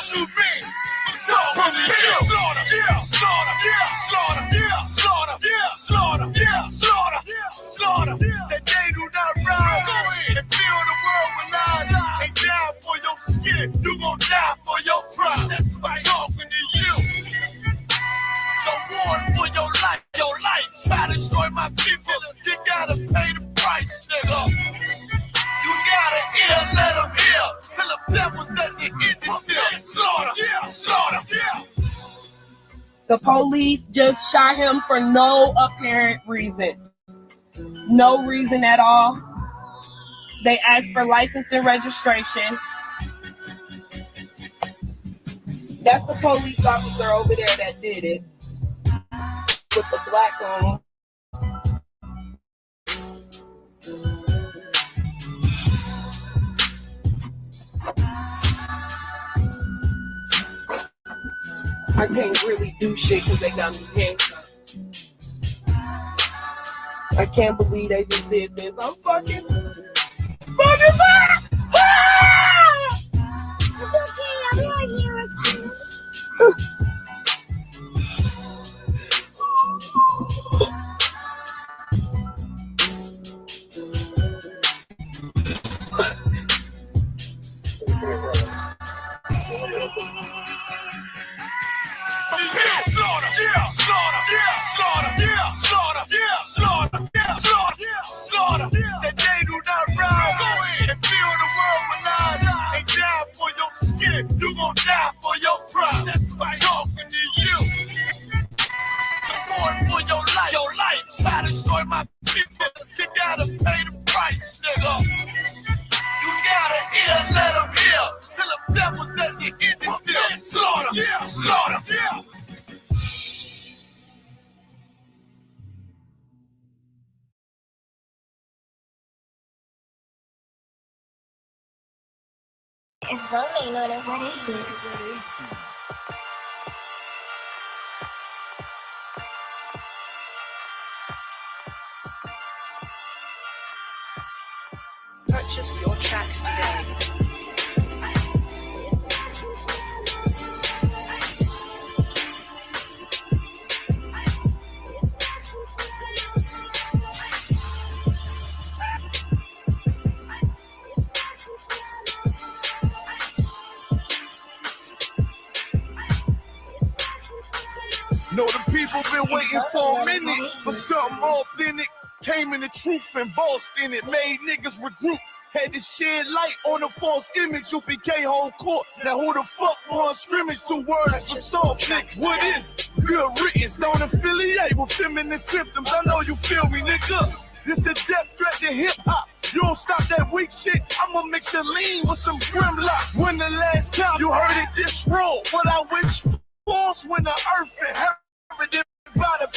Shoot me. I'm talking to you. Slaughter, yeah, slaughter, yeah, slaughter, yeah, slaughter, yeah, slaughter, yeah, slaughter, slaughter. That they do not rise and fill the world with lies. They die for your skin. You gon' die for your crime. I'm talking to you. So warn for your life. Your life try to destroy my people. You gotta pay the price, nigga. You gotta hear, let them hear. Till the devil's done the end is still. Slaughter, yeah, slaughter, yeah. The police just shot him for no apparent reason. No reason at all. They asked for license and registration. That's the police officer over there that did it. With the black on. I can't really do shit because they got me handcuffed. I can't believe they just did this. I'm fucking back! Ah! It's okay, I'm not here. Slaughter, yeah, slaughter, yeah, slaughter, yeah, slaughter, yeah, slaughter, yeah, slaughter, yeah, slaughter. That they do not rise and fill the world with lies. They die for your skin. You gon' die for your crime. That's why I'm talking to you. Support for your life. Your life try to destroy my people. You gotta pay the price, nigga. You gotta hear, let them hear. Till the devil's done the end is still. Slaughter, yeah, slaughter, yeah. It's rolling on it. What is it? Purchase your tracks today. Know the people been waiting for a minute for something authentic. Came in the truth and bossed in it. Made niggas regroup. Had to shed light on a false image. UPK whole court. Now who the fuck won scrimmage? 2 words for soft niggas. What is good riddance? Don't affiliate with feminine symptoms. I know you feel me, nigga. This a death threat to hip hop. You don't stop that weak shit, I'ma mix your lean with some Grimlock. When the last time you heard it this raw? What I wish force when the earth and heaven by the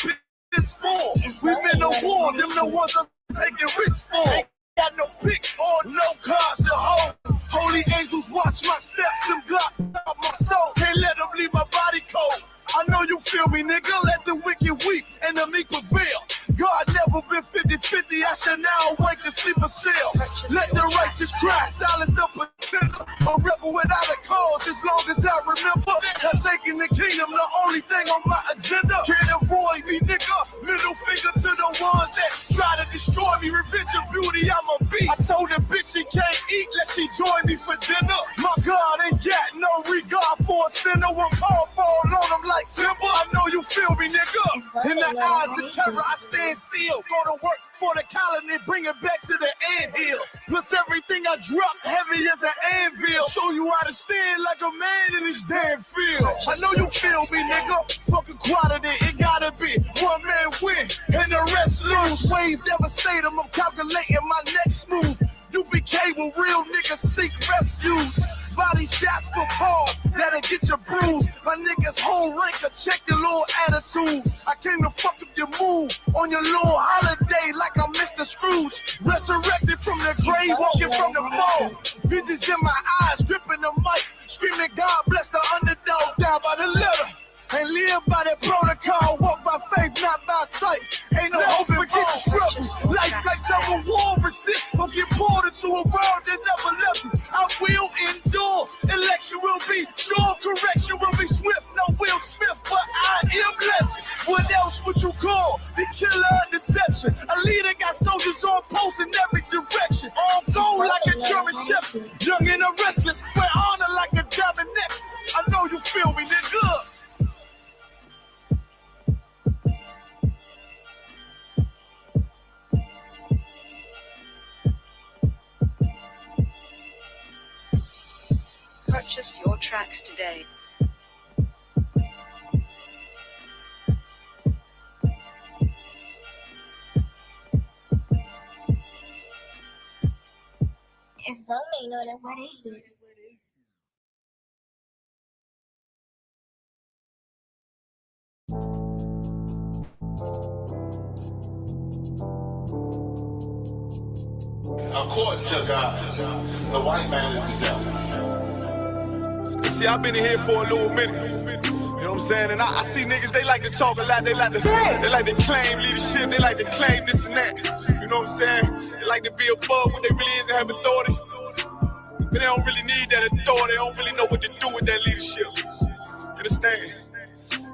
piss fall. We been to war, them the ones I'm taking risks for. Ain't got no pics or no cars to hold. Holy angels watch my steps, them Glock out my soul. Can't let them leave my body cold. I know you feel me, nigga. Let the wicked weep and the meek prevail. God never been 50-50. I shall now awake to sleep a cell. Let the righteous cry, silence the pretender. A rebel without a cause, as long as I remember. That taking the kingdom, the only thing on my agenda. Can't avoid me, nigga. Middle finger to the ones that try to destroy me. Revenge of beauty, I'm a beast. I told the bitch she can't eat, let she join me for dinner. My God ain't got no regard for a sinner. When Paul fall on him like timber. I know you feel me, nigga. In the eyes of terror, I stand still. Go to work for the colony, bring it back to the anthill. Plus everything I drop heavy as an anvil. Show you how to stand like a man in this damn field. I know you feel me, nigga. Fuck equality, it gotta be one man win and the rest lose. Wave devastator, I'm calculating my next move. UPK will real niggas seek refuge. Body shots for pause, that'll get you bruised. My niggas whole ranker, check your little attitude. I came to fuck up your mood on your little holiday like I'm Mr. Scrooge. Resurrected from the grave, walking from the fall. Visions in my eyes, gripping the mic, screaming God bless the underdog. Down by the letter, and live by that protocol. Walk by faith, not by sight. Ain't no hope for getting struggles. Life like some war resist, or get pulled into a world that never left you. I will endure. Election will be Purchase your tracks today. It's lonely knowing what is it. According to God, the white man is the devil. See, I've been in here for a little minute. You know what I'm saying? And I see niggas, they like to talk a lot. They like to claim leadership. They like to claim this and that. You know what I'm saying? They like to be above what they really is and have authority. But they don't really need that authority. They don't really know what to do with that leadership. You understand?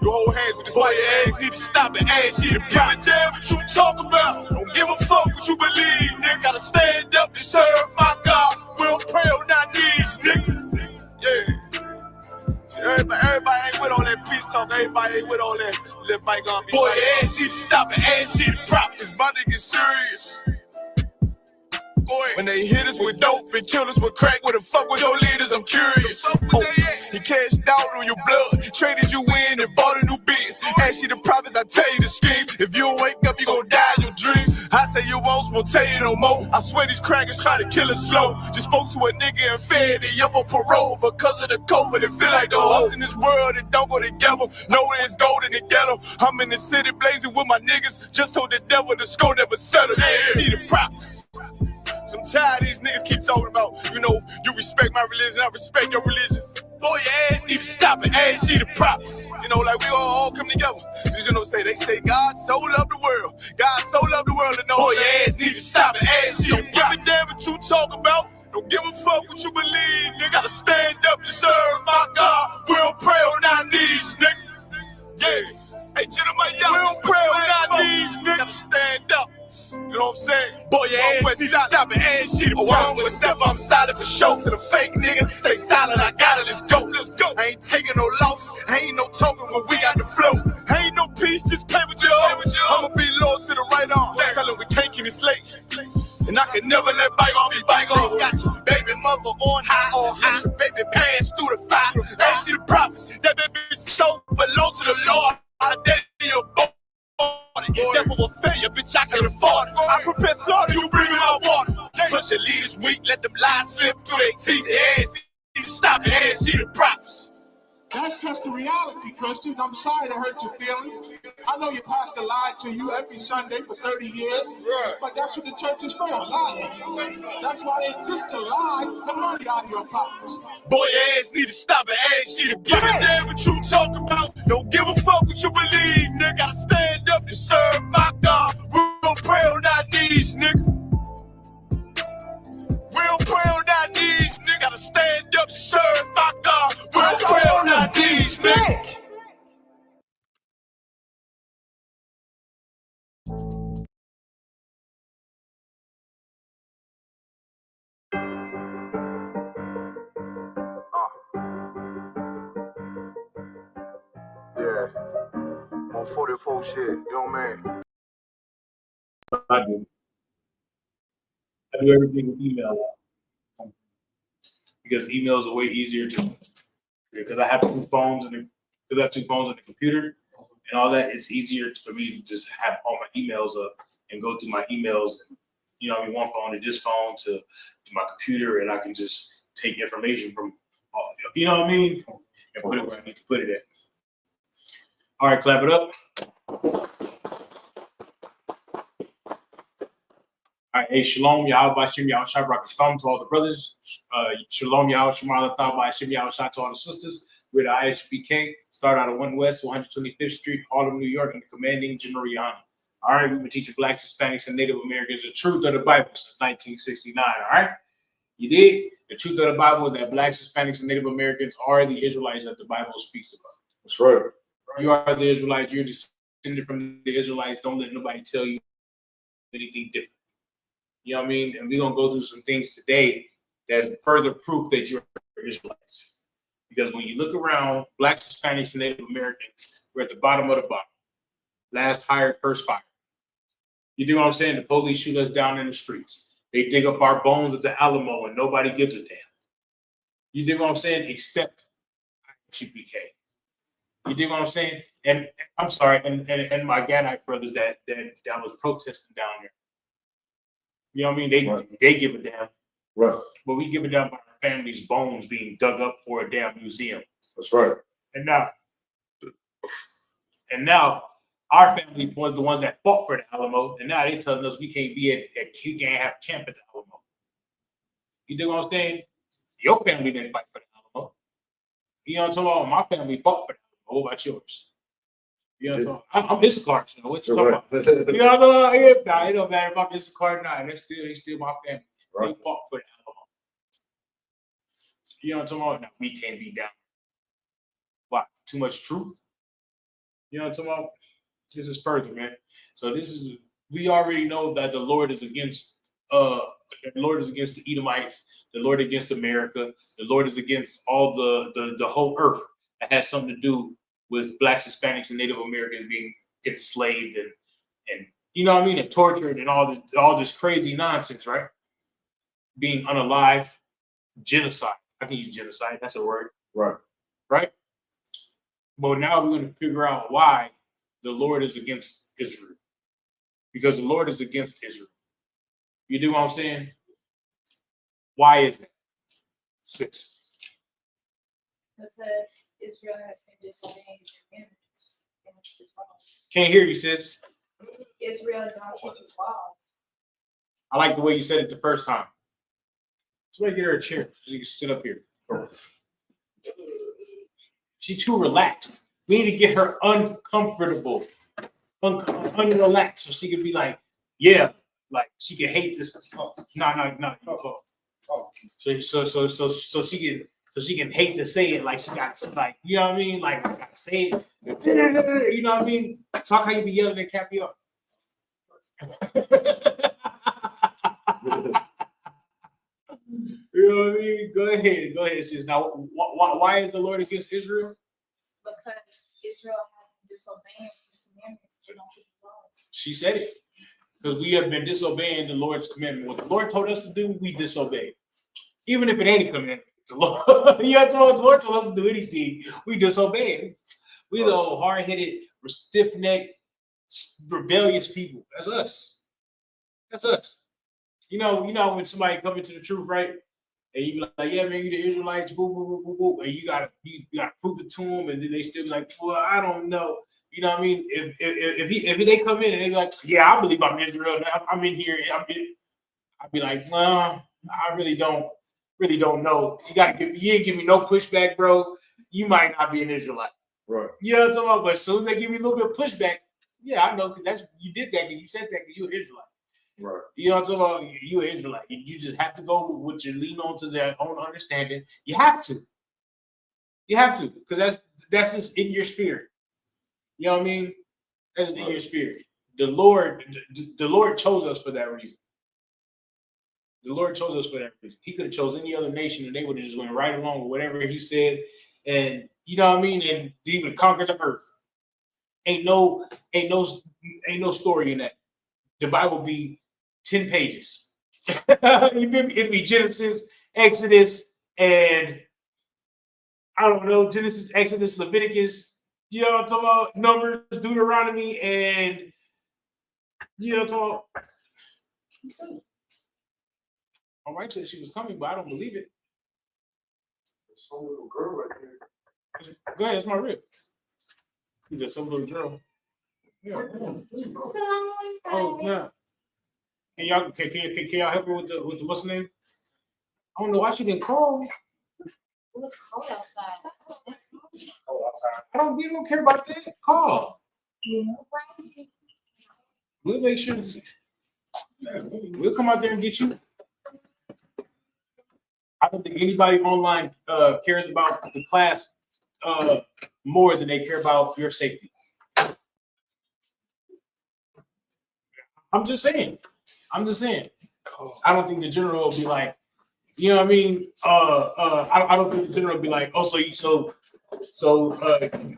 You hold hands with this white ass, need to stop and ask you to give a damn what you talk about. Don't give a fuck what you believe, nigga. Gotta stand up to serve my God. We don't pray on our knees, nigga. Yeah. See, everybody ain't with all that peace talk. Everybody ain't with all that. Let bygone be. Boy, ass need to stop and ask you to prop. It's about to get serious. When they hit us with dope and kill us with crack, where the fuck with your leaders? I'm curious. He cashed out on your blood, traded you in and bought a new biz. Ask you the prophets, I tell you the scheme. If you don't wake up, you gon' die in your dreams. I say you won't tell you no more. I swear these crackers try to kill us slow. Just spoke to a nigga and fed he up on parole because of the COVID. It feel like the hoes in this world that don't go together. Nowhere is gold in the ghetto. I'm in the city blazing with my niggas. Just told the devil the score never settled. See the prophets. I'm tired of these niggas keep talking about, you know, you respect my religion, I respect your religion. Boy, your ass need to stop and ask you the prophets. You know, like we all come together. Cause you know, they say God so loved the world. God so loved the world, and know boy, your ass need to stop and ask you the prophets. Don't give a damn what you talk about. Don't give a fuck what you believe, nigga. Gotta stand up to serve my God. We don't pray on our knees, nigga. Yeah. Hey, gentlemen, y'all, we don't pray on our knees, nigga. Gotta stand up. You know what I'm saying? Boy, your ass need to stop and ask shit. Oh, I'm gonna step, I'm solid for show. To the fake niggas, stay silent, I got it, let's go. Let's go. I ain't taking no losses, ain't no talking when we got the flow. Ain't no peace, just play with your own. I'ma be loyal to the right arm. Tell them we can't keep it slate. And I can never let bygone be bygone. Got your baby mother on high, your baby pants through the fire. Ask you the prophets, that baby so belong to the Lord. I dare your boy. Devil will fail you, bitch, I can afford it. I prepare slaughter, you bring me my water. Push your leaders weak, let them lies slip through their teeth. They ass need to stop and ask you the prophets. That's just the reality, Christians. I'm sorry to hurt your feelings. I know your pastor lied to you every Sunday for 30 years, but that's what the church is for, lying. That's why they exist, to lie the money out of your pockets. Boy, your ass need to stop and ask you to give a damn what you talk about. Don't give a fuck what you believe, nigga. Gotta stand up to serve my God. We don't pray on our knees, nigga. We don't pray on our knees, nigga. Gotta stand up to serve my God. We don't pray on our knees, nigga. Yeah, on 44 shit, you know what I mean? I do everything with email because emails are way easier to, because I have two phones and the computer and all that. It's easier for me to just have all my emails up and go through my emails. And, you know, I mean, one phone to this phone to my computer, and I can just take information from, you know what I mean, and put it where I need to put it at. All right, clap it up. All right, hey, shalom, Yahweh, Bashim, Yahweh, Shabrak, Shalom to all the brothers. Shalom, Yahweh, Shemar, Lathah, Bashim, Yahweh, Shah to all the sisters. We're the Isupk, start out of 1 West, 125th Street, Harlem, New York, and the commanding General Yana. All right, we've been teaching Blacks, Hispanics, and Native Americans the truth of the Bible since 1969, all right? You did? The truth of the Bible is that Blacks, Hispanics, and Native Americans are the Israelites that the Bible speaks about. That's right. You are the Israelites. You're descended from the Israelites. Don't let nobody tell you anything different. You know what I mean? And we're going to go through some things today that's further proof that you're Israelites. Because when you look around, Blacks, Hispanics, and Native Americans, we're at the bottom of the bottom. Last hired, first fired. You do what I'm saying? The police shoot us down in the streets. They dig up our bones at the Alamo and nobody gives a damn. You dig what I'm saying? Except ISUPK. You dig what I'm saying? And I'm sorry, and my Gadite brothers that was protesting down there. You know what I mean? They give a damn. Right. But we give a damn about our family's bones being dug up for a damn museum. That's right. And now our family was the ones that fought for the Alamo, and now they telling us we can't be we can't have camp at the Alamo. You dig what I'm saying? Your family didn't fight for the Alamo. You know what I'm talking about? My family fought for the Alamo. What about yours? You know what I'm talking about? I'm Isupk. You know what you talking about? You know what I'm talking about? Nah, it don't matter if I'm Isupk or not. They still my family. Right. They fought for the Alamo. You know what I'm talking about? Now we can't be down. Why? Too much truth? You know what I'm talking about? This is further, man. So we already know that the Lord is against the Edomites, the Lord against America, the Lord is against all the whole earth that has something to do with Blacks, Hispanics, and Native Americans being enslaved and you know what I mean, and tortured and all this crazy nonsense, right? Being unalived, genocide. I can use genocide, that's a word. Right. Right? But now we're going to figure out why the Lord is against Israel. Because the Lord is against Israel. You do what I'm saying? Why is it? 6. Because Israel has been disobeying his commandments. Can't hear you, sis. Israel don't keep his laws. I like the way you said it the first time. Somebody get her a chair so you can sit up here. She's too relaxed. We need to get her uncomfortable, unrelaxed, so she can be like, yeah, like she can hate this. No. So she can hate to say it, like she got like, you know what I mean? Like I gotta say it. You know what I mean? Talk how you be yelling at Cappy up. You know what I mean? Go ahead, sis. Now, why is the Lord against Israel? Because Israel has been disobeying his commandments. They don't keep the laws. She said it. Because we have been disobeying the Lord's commandment. What the Lord told us to do, we disobey. Even if it ain't a commandment. The Lord, you have to know, the Lord told us to do anything, we disobey it. We the old hard-headed, stiff-necked, rebellious people. That's us. That's us. You know when somebody come into the truth, right? And you be like, yeah, man, you the Israelites, boo, boo, boo, boo, boo. And you gotta prove it to them, and then they still be like, well, I don't know. You know what I mean? If they come in and they be like, yeah, I believe I'm Israel now. I'm in here. I'd be like, well, I really don't know. You ain't give me no pushback, bro. You might not be an Israelite. Right. You know what I'm talking about? But as soon as they give you a little bit of pushback, yeah, I know because you did that and you said that because you're an Israelite. Right. You know what I'm talking about? You're an Israelite. You just have to go with what you lean on to their own understanding. You have to. You have to, because that's just in your spirit. You know what I mean? That's in your spirit. The Lord chose us for that reason. The Lord chose us for that reason. He could have chose any other nation and they would have just went right along with whatever he said. And you know what I mean? And even conquer the earth. Ain't no story in that. The Bible be 10 pages. It'd be Genesis, Exodus, and I don't know, Genesis, Exodus, Leviticus, you know what I'm talking about? Numbers, Deuteronomy, and you know what I'm talking about? My wife said she was coming, but I don't believe it. There's some little girl right there. Go ahead, it's my rib. He's just some little girl. Yeah. Oh, yeah. Can y'all help her with the what's the name? I don't know why she didn't call. It was cold outside. We don't care about that. Call. We'll make sure. We'll come out there and get you. I don't think anybody online cares about the class more than they care about your safety. I'm just saying. I don't think the general will be like, you know what I mean? I don't think the general will be like, oh, so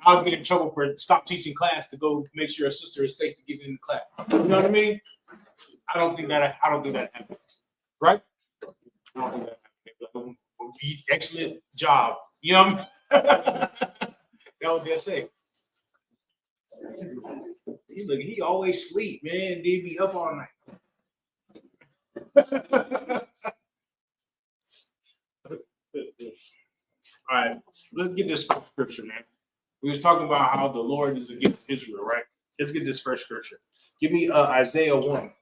I'll get in trouble for stop teaching class to go make sure a sister is safe to get in the class. You know what I mean? I don't think that happens. Right? I don't think that happens. Excellent job. You know what I mean? That's what they say. He always sleep, man. They be up all night. All right, let's get this first scripture, man. We was talking about how the Lord is against Israel, right? Let's get this first scripture. Give me Isaiah 1.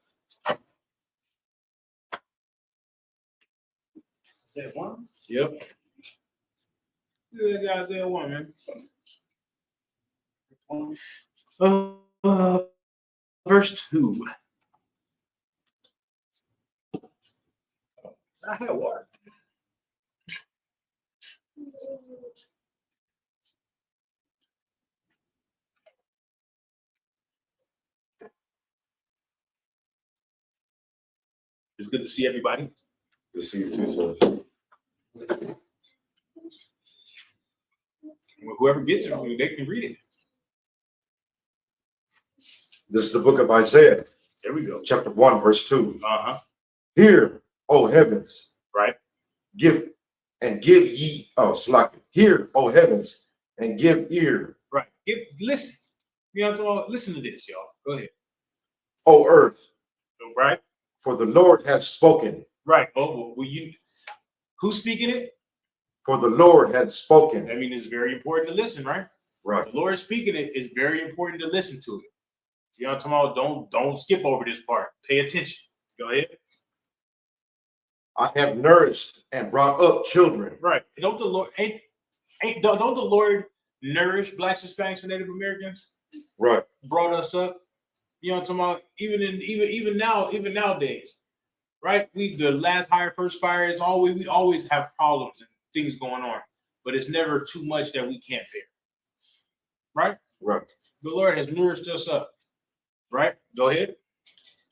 Isaiah 1? Yep. Yeah, Isaiah 1, man. Verse 2. I had water. It's good to see everybody. Good to see you too, sir. Whoever gets it, they can read it. This is the book of Isaiah. There we go. Chapter 1, verse 2. Uh-huh. Hear, O heavens. Right. Give ye, hear, O heavens, and give ear. Right. Listen. You know what I'm talking about? Listen to this, y'all. Go ahead. O earth. Right. For the Lord hath spoken. Right. Oh, well, who's speaking it? For the Lord hath spoken. I mean, it's very important to listen, right? Right. The Lord speaking it is very important to listen to it. You know what I'm talking about? Don't skip over this part. Pay attention. Go ahead. I have nourished and brought up children. Right. Don't the Lord don't the Lord nourish Blacks, Hispanics, and Native Americans? Right. Brought us up. You know what I'm talking about? Even nowadays, right? The last hire, first fire is always, we always have problems and things going on, but it's never too much that we can't bear. Right? Right. The Lord has nourished us up. Right? Go ahead.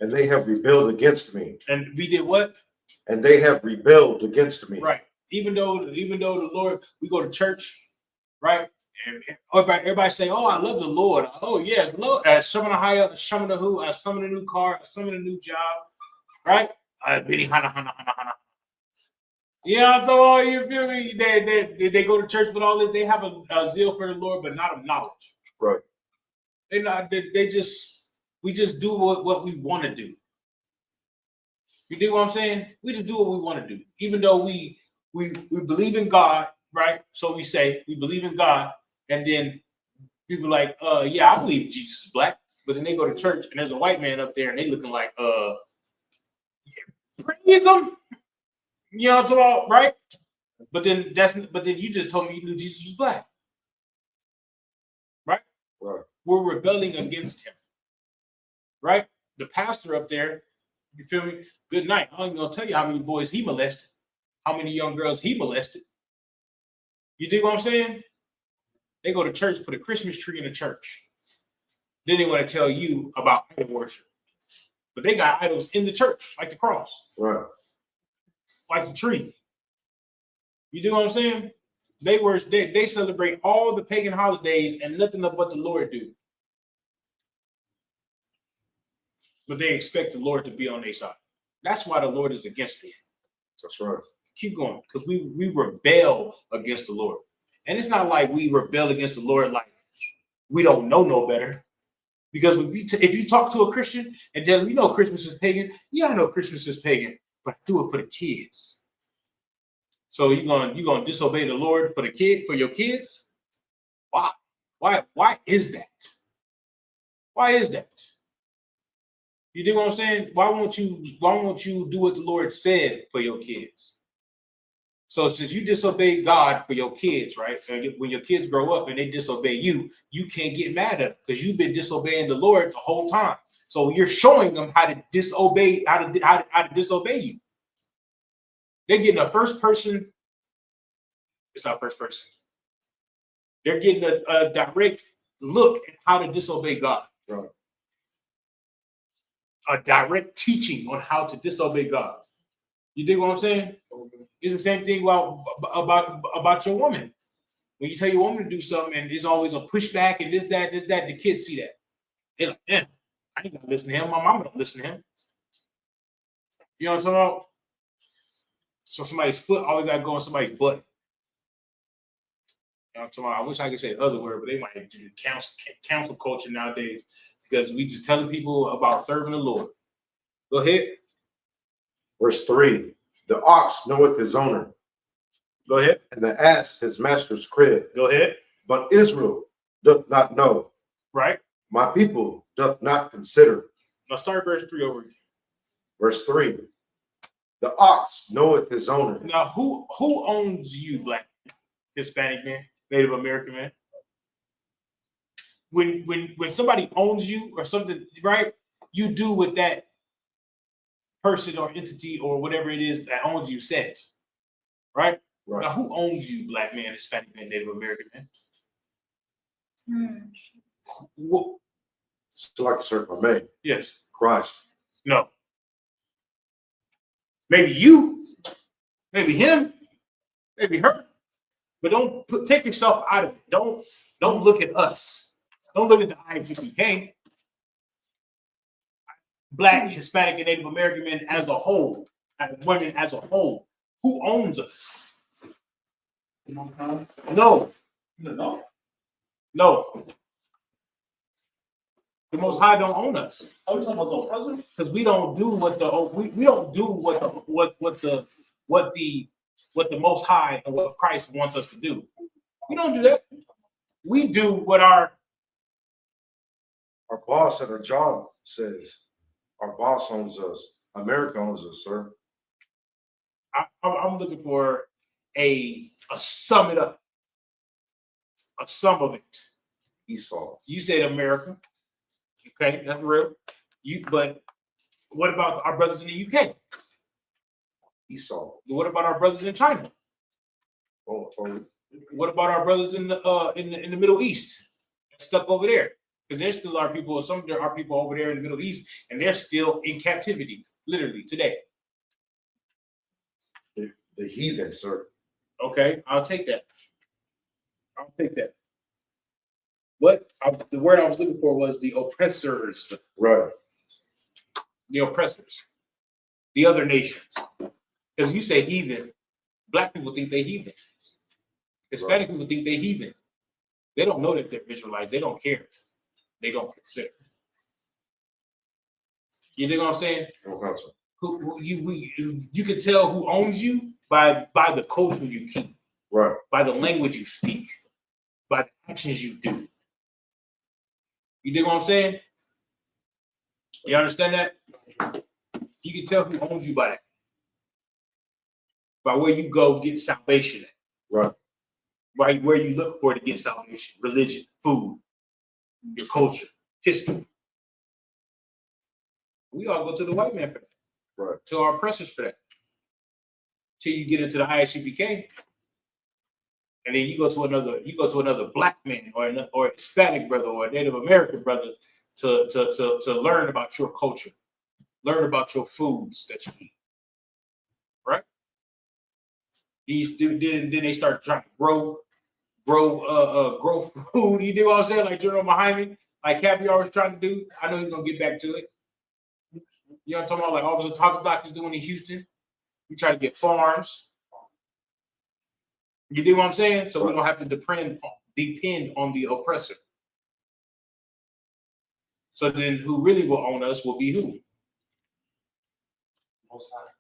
And they have rebelled against me. And we did what? And they have rebelled against me. Right. Even though the Lord, we go to church, right? And everybody say, "Oh, I love the Lord." Oh, yes, Lord. Summon a higher, summon a who? I summon a new car. I summon a new job. Right? Yeah, so you feel me? They go to church with all this. They have a zeal for the Lord, but not of knowledge. Right. We just do what we want to do. You dig what I'm saying? We just do what we want to do, even though we believe in God, right? So we say we believe in God, and then people like, yeah, I believe Jesus is black, but then they go to church and there's a white man up there and they looking like, praise him, you know what I'm talking about, right? But then you just told me you knew Jesus was black, right? Right. We're rebelling against him, right? The pastor up there, you feel me? Good night. I'm gonna tell you how many boys he molested, how many young girls he molested. You dig what I'm saying? They go to church, put a Christmas tree in the church. Then they want to tell you about idol worship. But they got idols in the church, like the cross. Right. Like the tree. You dig what I'm saying? They celebrate all the pagan holidays and nothing but the Lord do. But they expect the Lord to be on their side. That's why the Lord is against them. That's right. Keep going, because we rebel against the Lord. And it's not like we rebel against the Lord like we don't know no better. Because if you talk to a Christian and tell them, you know, Christmas is pagan, yeah, I know Christmas is pagan, but I do it for the kids. So you're gonna disobey the Lord for your kids? Why is that? Why is that? You dig what I'm saying? Why won't you do what the Lord said for your kids? So since you disobey God for your kids, right? When your kids grow up and they disobey you, you can't get mad at them because you've been disobeying the Lord the whole time. So you're showing them how to disobey, how to disobey you. They're getting a first person. It's not first person. They're getting a direct look at how to disobey God. Right. A direct teaching on how to disobey God. You dig what I'm saying? It's the same thing about your woman. When you tell your woman to do something and there's always a pushback and this, that, the kids see that. They're like, man, I ain't gonna listen to him. My mama don't listen to him. You know what I'm talking about? So somebody's foot always got to go on somebody's butt. You know what I'm talking about? I wish I could say the other word, but they might do council culture nowadays because we just telling people about serving the Lord. Go ahead. Verse 3. The ox knoweth his owner, Go ahead. and the ass his master's crib. Go ahead. But Israel doth not know. Right. My people doth not consider. Now start verse 3 over again. Verse 3. The ox knoweth his owner. Now, who owns you, Black, Hispanic man, Native American man? When somebody owns you or something, right? You do what that person or entity or whatever it is that owns you says, right? Right. Now, who owns you, Black man, Hispanic man, Native American man? What? So like to serve my man. Yes. Christ. No. Maybe you, maybe him, maybe her, but don't take yourself out of it. Don't look at us. Don't look at the IGPK. Black, Hispanic, and Native American men as a whole, women as a whole. Who owns us? No. No. The Most High don't own us. Are we talking about the president? Because we don't do what we don't do what the Most High and what Christ wants us to do. We don't do that. We do what our boss at our job says. Our boss owns us. America owns us, sir. I'm looking for a sum it up, a sum of it. Esau. You said America. Okay, that's real. But what about our brothers in the UK? Esau. What about our brothers in China? Oh. What about our brothers in the Middle East? Stuck over there. Because there's still our people, some of there are people over there in the Middle East, and they're still in captivity, literally, today. The heathen, sir. Okay, I'll take that. I'll take that. The word I was looking for was the oppressors. Right. The oppressors. The other nations. Because you say heathen, Black people think they heathen. Hispanic people think they heathen. They don't know that they're Israelites. They don't care. They don't consider. You dig what I'm saying? Who you can tell who owns you by the culture you keep, right? By the language you speak, by the actions you do. You dig what I'm saying? You understand that? You can tell who owns you by where you go get salvation at. Right. Right, where you look for to get salvation, religion, food, your culture, history. We all go to the white man for that. Right. To our oppressors for that. Till you get into the ISUPK. And then you go to another Black man or a Hispanic brother or a Native American brother to learn about your culture, learn about your foods that you eat. Right? Then they start trying to grow food. You do what I'm saying? Like General Muhammad, like Caviar was trying to do. I know he's gonna get back to it. You know what I'm talking about? Like Officer Toxic is doing in Houston. We try to get farms. You do what I'm saying? So we don't have to depend on the oppressor. So then who really will own us will be who? Most High.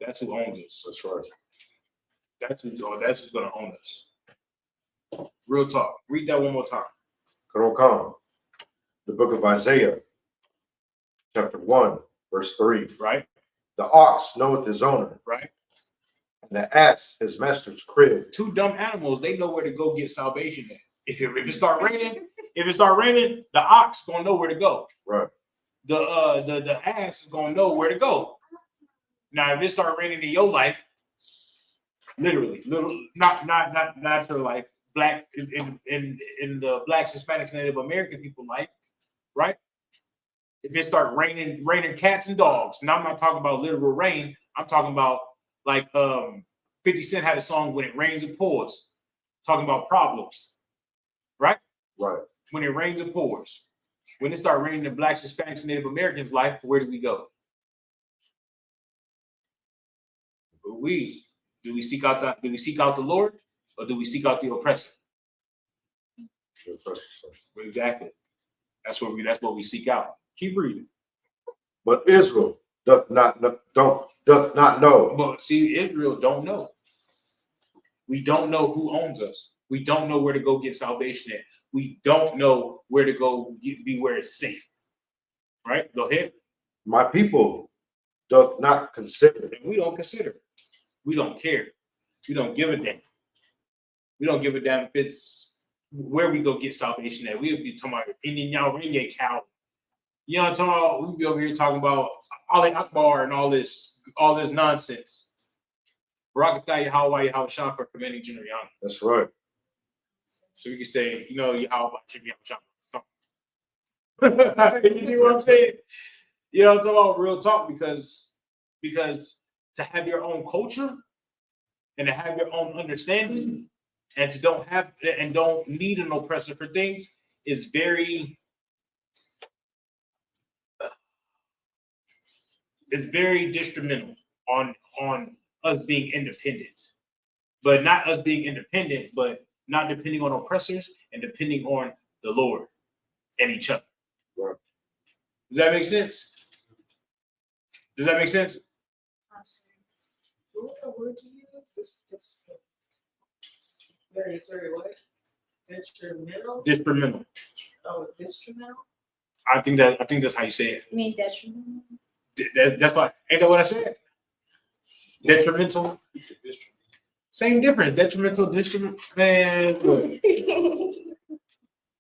That's who owns us. That's right. That's who's gonna own us. Real talk. Read that one more time. Come. The book of Isaiah, chapter 1, verse 3. Right. The ox knoweth his owner. Right. And the ass his master's crib. Two dumb animals, they know where to go get salvation at. If it start raining, the ox gonna know where to go. Right. The ass is gonna know where to go. Now, if it start raining in your life, literally, not your life, Black in the Blacks, Hispanics, Native American people life, right? If it start raining cats and dogs, and I'm not talking about literal rain, I'm talking about like 50 Cent had a song When It Rains and Pours, talking about problems, right? Right. When it rains and pours. When it start raining in Blacks, Hispanics, and Native Americans' life, where do we go? Do we seek out the Lord, or do we seek out the oppressor? Exactly. That's what we seek out. Keep reading. But Israel doth not know. But see, Israel don't know. We don't know who owns us. We don't know where to go get salvation at. We don't know where to go be where it's safe. Right? Go ahead. My people doth not consider. And we don't consider. We don't care. We don't give a damn. We don't give a damn if it's where we go get salvation at. We'll be talking about Indian Yao cow. You know what I'm talking about? We'll be over here talking about Ali Akbar and all this nonsense. Barakatah Yahweh Yahushua for commanding General. That's right. So we can say, Yahweh Yahushua. You know what I'm saying? You know what I'm talking about? Real talk, because to have your own culture and to have your own understanding and to don't need an oppressor for things is very detrimental on us being independent. But not us being independent, but not depending on oppressors and depending on the Lord and each other. Right. Does that make sense? Does that make sense? What was the word you used? Sorry, what? Detrimental? Detrimental. Oh, detrimental? I think that's how you say it. You mean detrimental? That's why. Ain't that what I said? Detrimental. Same difference. Detrimental. Man. Look.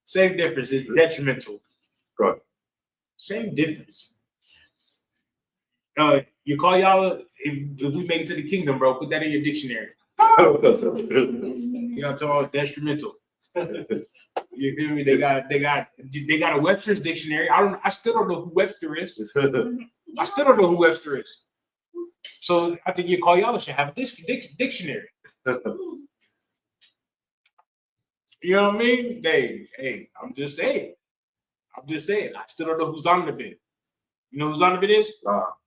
Same difference. It's detrimental. Right. Same difference. You call y'all if we make it to the kingdom, bro. Put that in your dictionary. You know what I'm talking about? Detrimental. You feel me? They got a Webster's dictionary. I still don't know who Webster is. I still don't know who Webster is. So I think you call y'all should have a dictionary. You know what I mean? Hey, I'm just saying. I still don't know who Zondervan. You know who Zondervan is?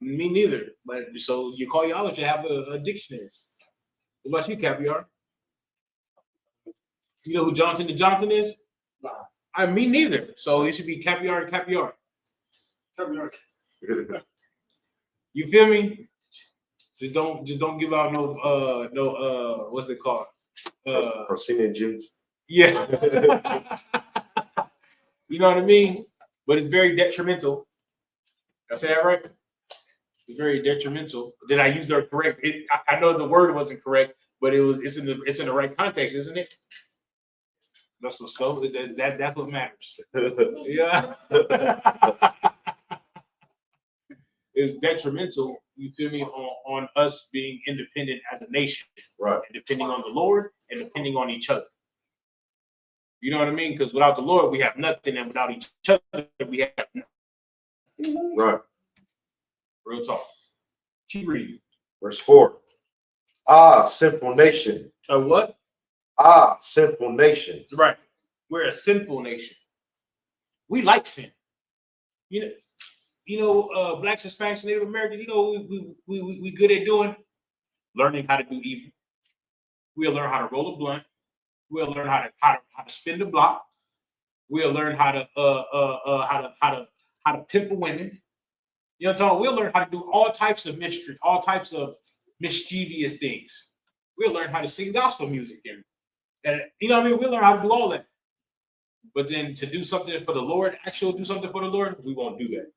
Me neither. But so you call y'all should have a dictionary. What about you, Caviar? You know who Jonathan the Johnson is? Me neither. So it should be Caviar and Caviar. You feel me? Just don't give out no what's it called? Carcinogens. Yeah. You know what I mean? But it's very detrimental. Did I say that right? It's very detrimental. Did I use the correct? I know the word wasn't correct, but it's in the right context, isn't it? That's what's so. That's what matters. Yeah. It's detrimental. You feel me on us being independent as a nation, right? And depending on the Lord and depending on each other. You know what I mean? Because without the Lord, we have nothing, and without each other, we have nothing. Right. Real talk. Keep reading. Verse 4. Ah, sinful nation. What? Ah, sinful nation. Right. We're a sinful nation. We like sin. You know, blacks, Hispanics, Native Americans. You know, we good at doing learning how to do evil. We'll learn how to roll a blunt. We'll learn how to spin the block. We'll learn how to pimp a women. You know what I'm talking about? We'll learn how to do all types of mystery, all types of mischievous things. We'll learn how to sing gospel music and you know what I mean? We'll learn how to do all that. But then to do something for the Lord, actually do something for the Lord, we won't do that.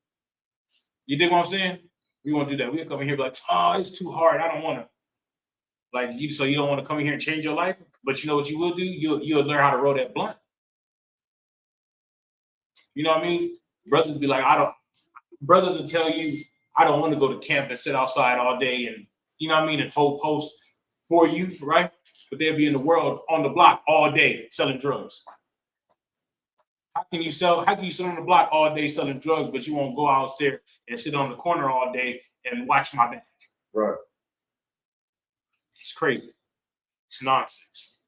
You dig what I'm saying? We won't do that. We'll come in here and be like, oh, it's too hard. I don't want to. So you don't want to come in here and change your life? But you know what you will do? You'll learn how to roll that blunt. You know what I mean? Brothers be like, brothers will tell you, I don't want to go to camp and sit outside all day and, you know what I mean, and hold posts for you, right? But they'll be in the world on the block all day selling drugs. How can you sit on the block all day selling drugs, but you won't go out there and sit on the corner all day and watch my back? Right. It's crazy. It's nonsense.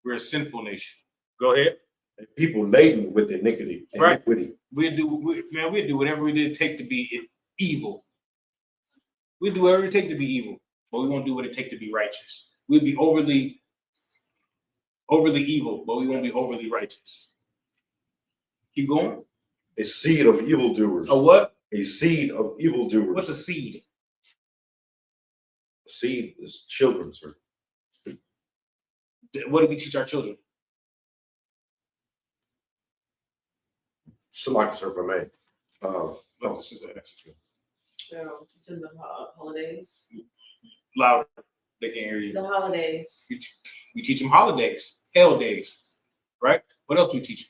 We're a sinful nation. Go ahead. And people laden with iniquity. Right. We'll do whatever it take to be evil. We'll do whatever it take to be evil. but we won't do what it takes to be righteous. We'll be overly evil, but we won't be overly righteous. Keep going. A seed of evildoers. A what? A seed of evildoers. What's a seed? A seed is children, sir. What do we teach our children? Select, sir, for me. This is the answer. Teaching the holidays. Louder. They can't hear you. The holidays. We teach them holidays, hell days, right? What else do we teach them?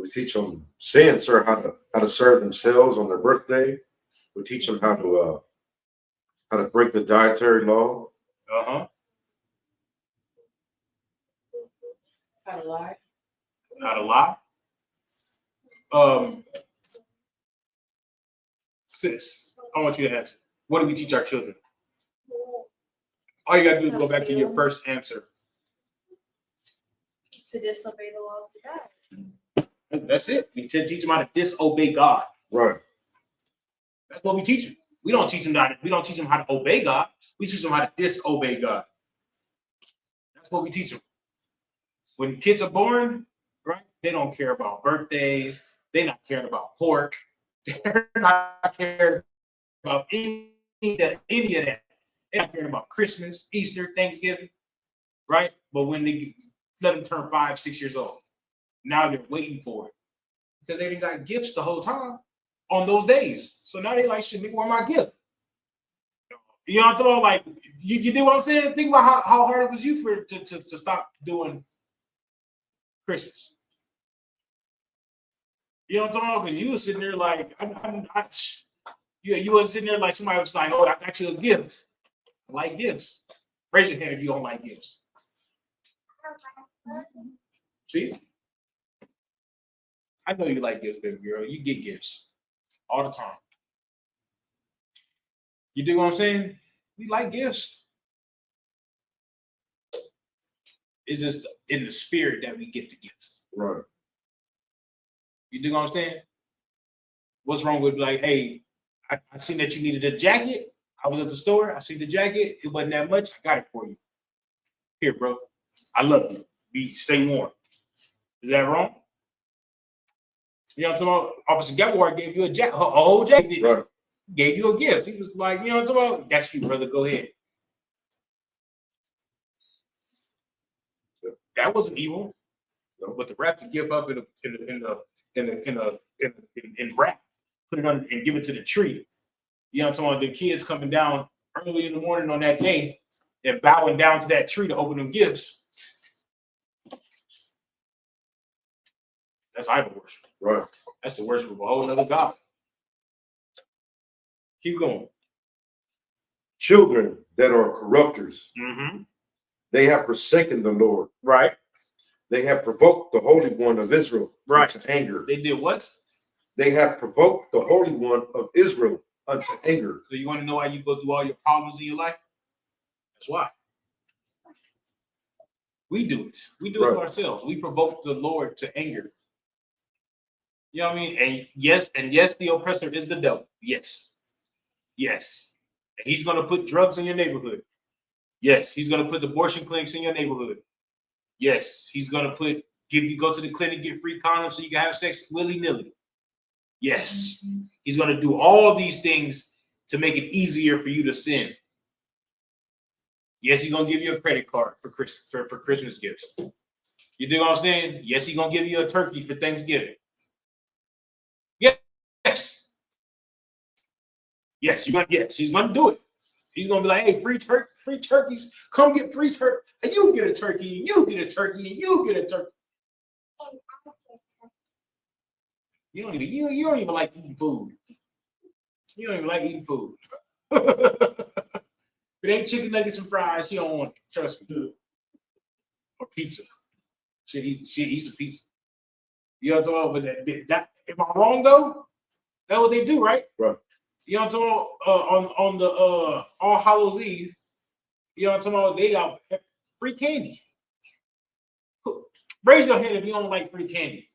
We teach them sin, sir, how to serve themselves on their birthday. We teach them how to break the dietary law. Uh-huh. How to lie. How to lie. Sis, I want you to answer. What do we teach our children? All you gotta do is go back to your first answer. To disobey the laws of God. That's it. We teach them how to disobey God. Right. That's what we teach them. We don't teach them how to obey God. We teach them how to disobey God. That's what we teach them. When kids are born, right? They don't care about birthdays. They're not caring about pork. They're not caring about any of that. They're not caring about Christmas, Easter, Thanksgiving, right? But when they let them turn 5, 6 years old, now they're waiting for it because they didn't got gifts the whole time on those days. So now they like, shit, nigga, where my gift? You know what I'm talking about? Like, you do what I'm saying? Think about how hard it was you to stop doing Christmas. You know what I'm talking about? Because you were sitting there like, you were sitting there like somebody was like, oh, I got you a gift. I like gifts. Raise your hand if you don't like gifts. See? I know you like gifts, baby girl. You get gifts all the time. You dig what I'm saying? We like gifts. It's just in the spirit that we get the gifts. Right. You dig what I'm saying? What's wrong with like, hey, I seen that you needed a jacket. I was at the store. I seen the jacket. It wasn't that much. I got it for you. Here, bro. I love you. Stay warm. Is that wrong? You know what I'm talking about? Officer Gabor gave you a whole jacket. Right. Gave you a gift. He was like, you know what I'm talking about? That's you, brother. Go ahead. That wasn't evil. But to wrap the gift up in wrap, put it on and give it to the tree. You know what I'm talking about? The kids coming down early in the morning on that day and bowing down to that tree to open them gifts. That's idol worship. Right. That's the worship of a whole other God. Keep going. Children that are corrupters, Mm-hmm. they have forsaken the Lord. Right. They have provoked the Holy One of Israel to anger. They did what? They have provoked the Holy One of Israel unto anger. So you want to know why you go through all your problems in your life? That's why. We do it. We do it to ourselves. We provoke the Lord to anger. You know what I mean? And yes, the oppressor is the devil. Yes. Yes. And he's going to put drugs in your neighborhood. Yes. He's going to put abortion clinics in your neighborhood. Yes. He's going to go to the clinic, get free condoms so you can have sex willy-nilly. Yes. He's going to do all these things to make it easier for you to sin. Yes, he's going to give you a credit card for Christmas gifts. You dig what I'm saying? Yes, he's going to give you a turkey for Thanksgiving. Yes. Yes, he's going to do it. He's going to be like, hey, free turkeys. Come get free turkey. And you get a turkey, and you get a turkey, and you get a turkey. You don't even like eating food. You don't even like eating food. If it ain't chicken nuggets and fries, you don't want it. Trust me. Or pizza. She eats a pizza. You know what I'm talking about? But that am I wrong though? That's what they do, right? Right. You know what I'm talking about? On the All Hallows Eve, you know what I'm talking about? They got free candy. Raise your hand if you don't like free candy.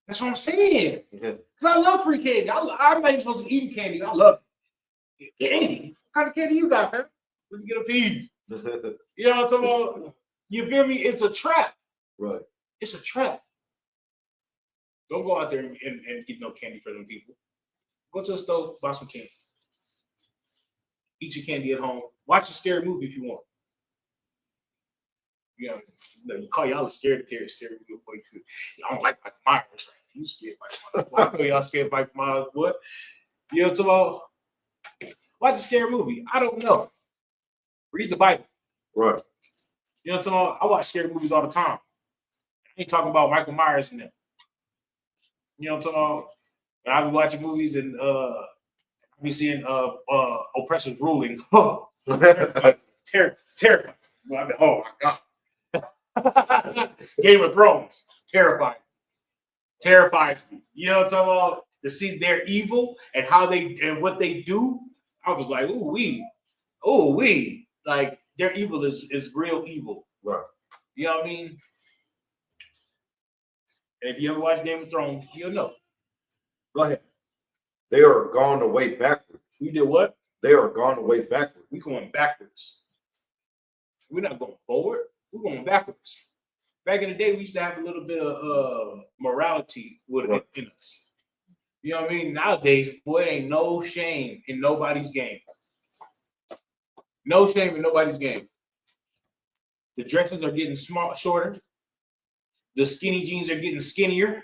That's what I'm saying. Because I love free candy. I'm not even supposed to eat candy. I love it. Candy. What kind of candy you got, man? Let me get a piece. You know what I'm talking about? You feel me? It's a trap. Right. It's a trap. Don't go out there and get no candy for them people. Go to the store, buy some candy. Eat your candy at home. Watch a scary movie if you want. You know, you call y'all scared of scary movie. Y'all don't like Michael Myers. You scared of Michael Myers. I know y'all scared of Michael Myers. What? You know what I'm talking about? Watch a scary movie. I don't know. Read the Bible. Right. You know what I'm talking about? I watch scary movies all the time. I ain't talking about Michael Myers and them. You know what I'm talking about? When I be watching movies and I be seeing oppressors ruling. Terrifying. Oh my God. Game of Thrones. Terrifying. Terrifies me. You know what I'm talking about? To see their evil and how they and what they do. I was like, ooh wee. Like their evil is real evil. Right. You know what I mean? And if you ever watch Game of Thrones, you'll know. Go ahead. They are gone away backwards. We did what? They are gone away backwards. We're going backwards. We're not going forward. We're going backwards. Back in the day, we used to have a little bit of morality in us. You know what I mean? Nowadays, boy, ain't no shame in nobody's game. No shame in nobody's game. The dresses are getting shorter. The skinny jeans are getting skinnier.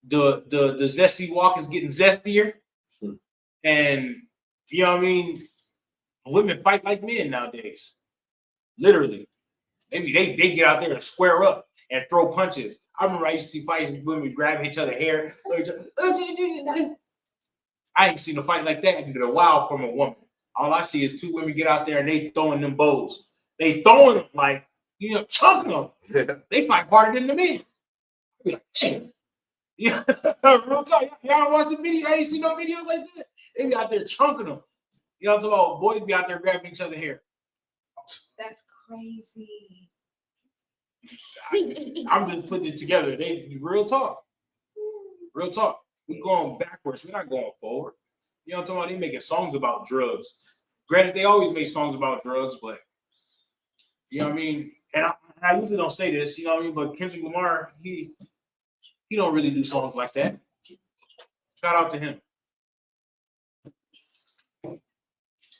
The zesty walk is getting zestier. And you know what I mean? Women fight like men nowadays. Literally. Maybe they get out there and square up and throw punches. I remember I used to see fights women grab each other's hair. I ain't seen a fight like that in a while from a woman. All I see is two women get out there and they throwing them bows. They throwing them like, you know, chunking them. They fight harder than the men. I be like, damn. Yeah, real talk. Y'all watch the video? I ain't seen no videos like that. They be out there chunking them. You know what I'm talking about? Boys be out there grabbing each other's hair. That's crazy. I'm just putting it together. They real talk. Real talk. We're going backwards. We're not going forward. You know what I'm talking about? They making songs about drugs. Granted, they always make songs about drugs, but you know what I mean? And I usually don't say this, you know what I mean? But Kendrick Lamar, he don't really do songs like that. Shout out to him.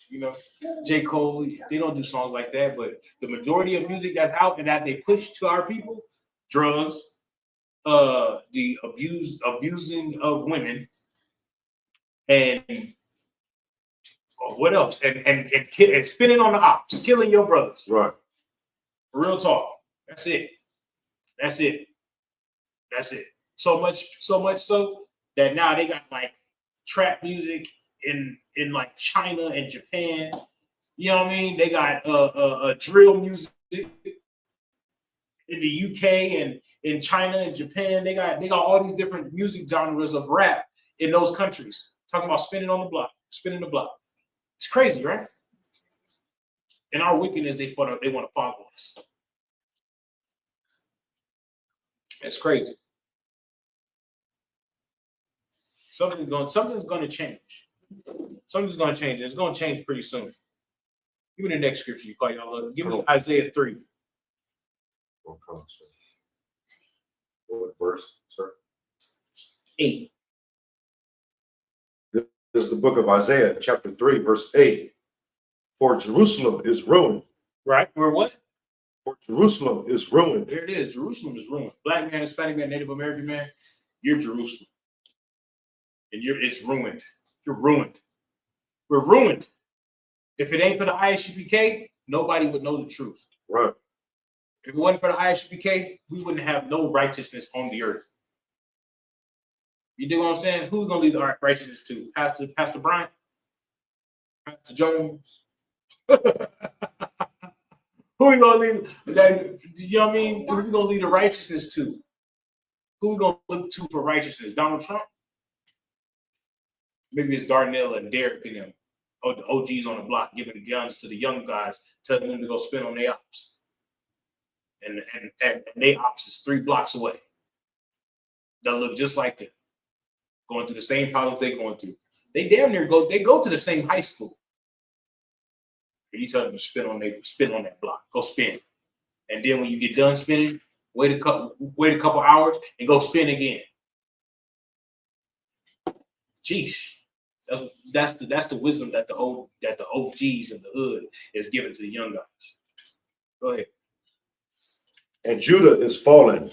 You know, J. Cole, they don't do songs like that, but the majority of music that's out and that they push to our people, drugs, the abusing of women, and what else? And spinning on the ops, killing your brothers. Right. Real talk. That's it. That's it. That's it. So much so that now they got like trap music in like China and Japan. You know what I mean? They got drill music in the UK and in China and Japan. They got all these different music genres of rap in those countries. Talking about spinning the block. It's crazy, right? And our wickedness, they want to follow us. It's crazy. Something's going to change. Something's going to change. It's going to change pretty soon. Give me the next scripture you call y'all. Give me Isaiah 3. What verse, sir? 8. This is the book of Isaiah, chapter 3, verse 8. For Jerusalem is ruined. Right? We're what? For Jerusalem is ruined. There it is. Jerusalem is ruined. Black man, Hispanic man, Native American man, you're Jerusalem. And it's ruined. You're ruined. We're ruined. If it ain't for the ISUPK, nobody would know the truth. Right. If it wasn't for the ISUPK, we wouldn't have no righteousness on the earth. You dig what I'm saying? Who's gonna lead the righteousness to? Pastor Bryant? Pastor Jones? Who we gonna lead? You know what I mean? Who we gonna lead the righteousness to? Who we gonna look to for righteousness? Donald Trump? Maybe it's Darnell and Derek and them. Or the OGs on the block giving the guns to the young guys, telling them to go spin on their ops. And their ops is 3 blocks away. They'll look just like them. Going through the same problems they're going through. They damn near go to the same high school. You tell them to spin on that block. Go spin. And then when you get done spinning, wait a couple hours and go spin again. Jeez. That's the wisdom that the OGs in the hood is given to the young guys. Go ahead. And Judah is fallen,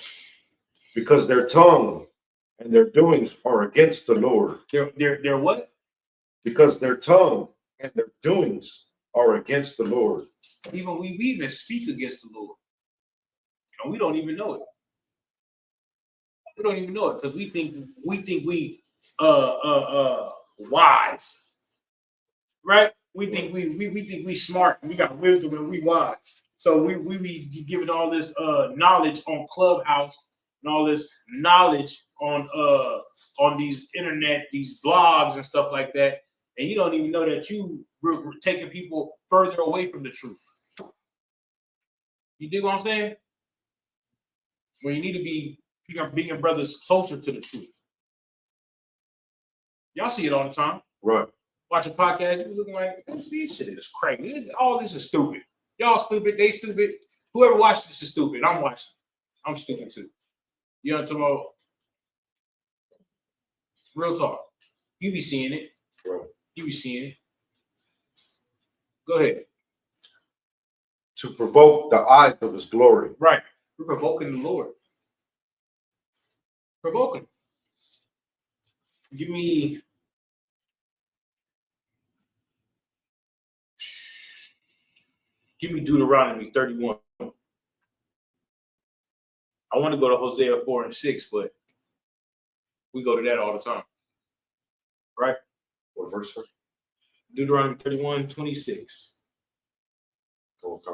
because their tongue and their doings are against the Lord. They're what? Because their tongue and their doings are against the Lord. We even speak against the Lord. And we don't even know it. We don't even know it because we think we wise. Right? We think we smart, we got wisdom and we wise. So we be giving all this knowledge on Clubhouse and all this knowledge on these internet, these blogs and stuff like that. And you don't even know that we're taking people further away from the truth. You dig what I'm saying? When you need to be bringing brothers closer to the truth. Y'all see it all the time. Right. Watch a podcast, you looking like, this shit is crazy. All this is stupid. Y'all stupid, they stupid. Whoever watched this is stupid. I'm watching. I'm stupid too. You know what I'm talking about? Real talk. You be seeing it. Right. You be seeing it. Go ahead. To provoke the eyes of his glory. Right. We're provoking the Lord. Provoking. Give me Deuteronomy 31. I want to go to Hosea 4 and 6, but we go to that all the time. Right? What verse, sir? Deuteronomy 31, 26. Okay.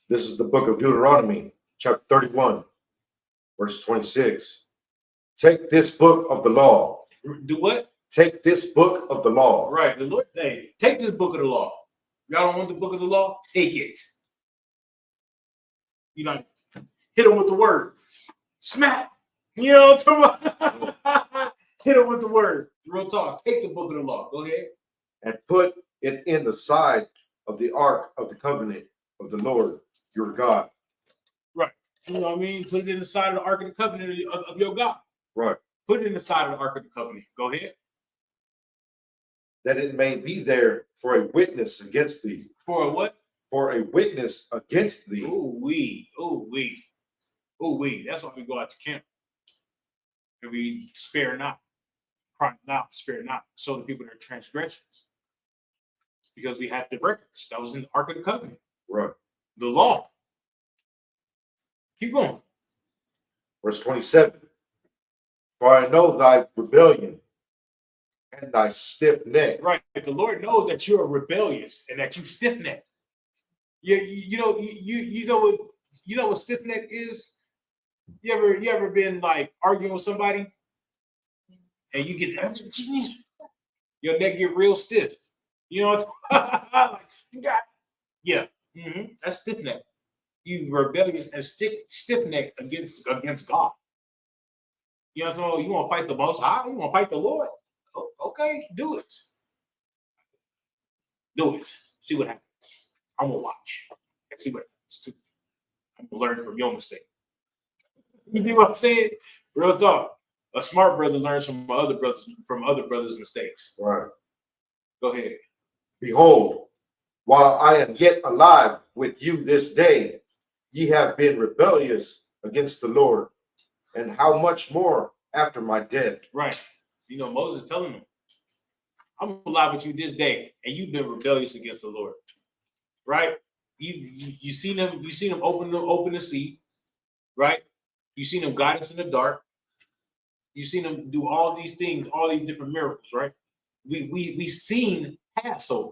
This is the book of Deuteronomy, chapter 31, verse 26. Take this book of the law. Do what? Take this book of the law. Right. The Lord, hey, take this book of the law. Y'all don't want the book of the law? Take it. You know, hit them with the word. Smack. You know what I'm talking about? Hit them with the word. Real talk. Take the book of the law. Go ahead. And put it in the side of the ark of the covenant of the Lord your God. Right. You know what I mean? Put it in the side of the ark of the covenant of your God. Right. Put it in the side of the ark of the covenant. Go ahead. That it may be there for a witness against thee. For a what? For a witness against thee. Ooh wee. Ooh wee. Ooh wee. That's why we go out to camp. And we spare not. Cry not, spare not. Show the people their transgressions. Because we have the records. That was in the Ark of the Covenant. Right. The law. Keep going. Verse 27. For I know thy rebellion and thy stiff neck. Right. The Lord knows that you're rebellious and that you stiff neck. You know what stiff neck is? You ever been like arguing with somebody and you get your neck get real stiff? You know what like, you got yeah. Mm-hmm. That's stiff neck. You rebellious and stiff neck against God. You know what I'm saying? You want to fight the Most High? You want to fight the Lord? Oh, okay, do it. Do it. See what happens. I'm gonna watch and see what happens too. I'm gonna learn from your mistake. You know what I'm saying? Real talk. A smart brother learns from other brothers' mistakes. Right. Go ahead. Behold, while I am yet alive with you this day, ye have been rebellious against the Lord, and how much more after my death? Right. You know, Moses telling them, I'm alive with you this day, and you've been rebellious against the Lord. Right? You seen them open the sea, right? You seen them guide us in the dark. You seen them do all these things, all these different miracles, right? We seen Passover.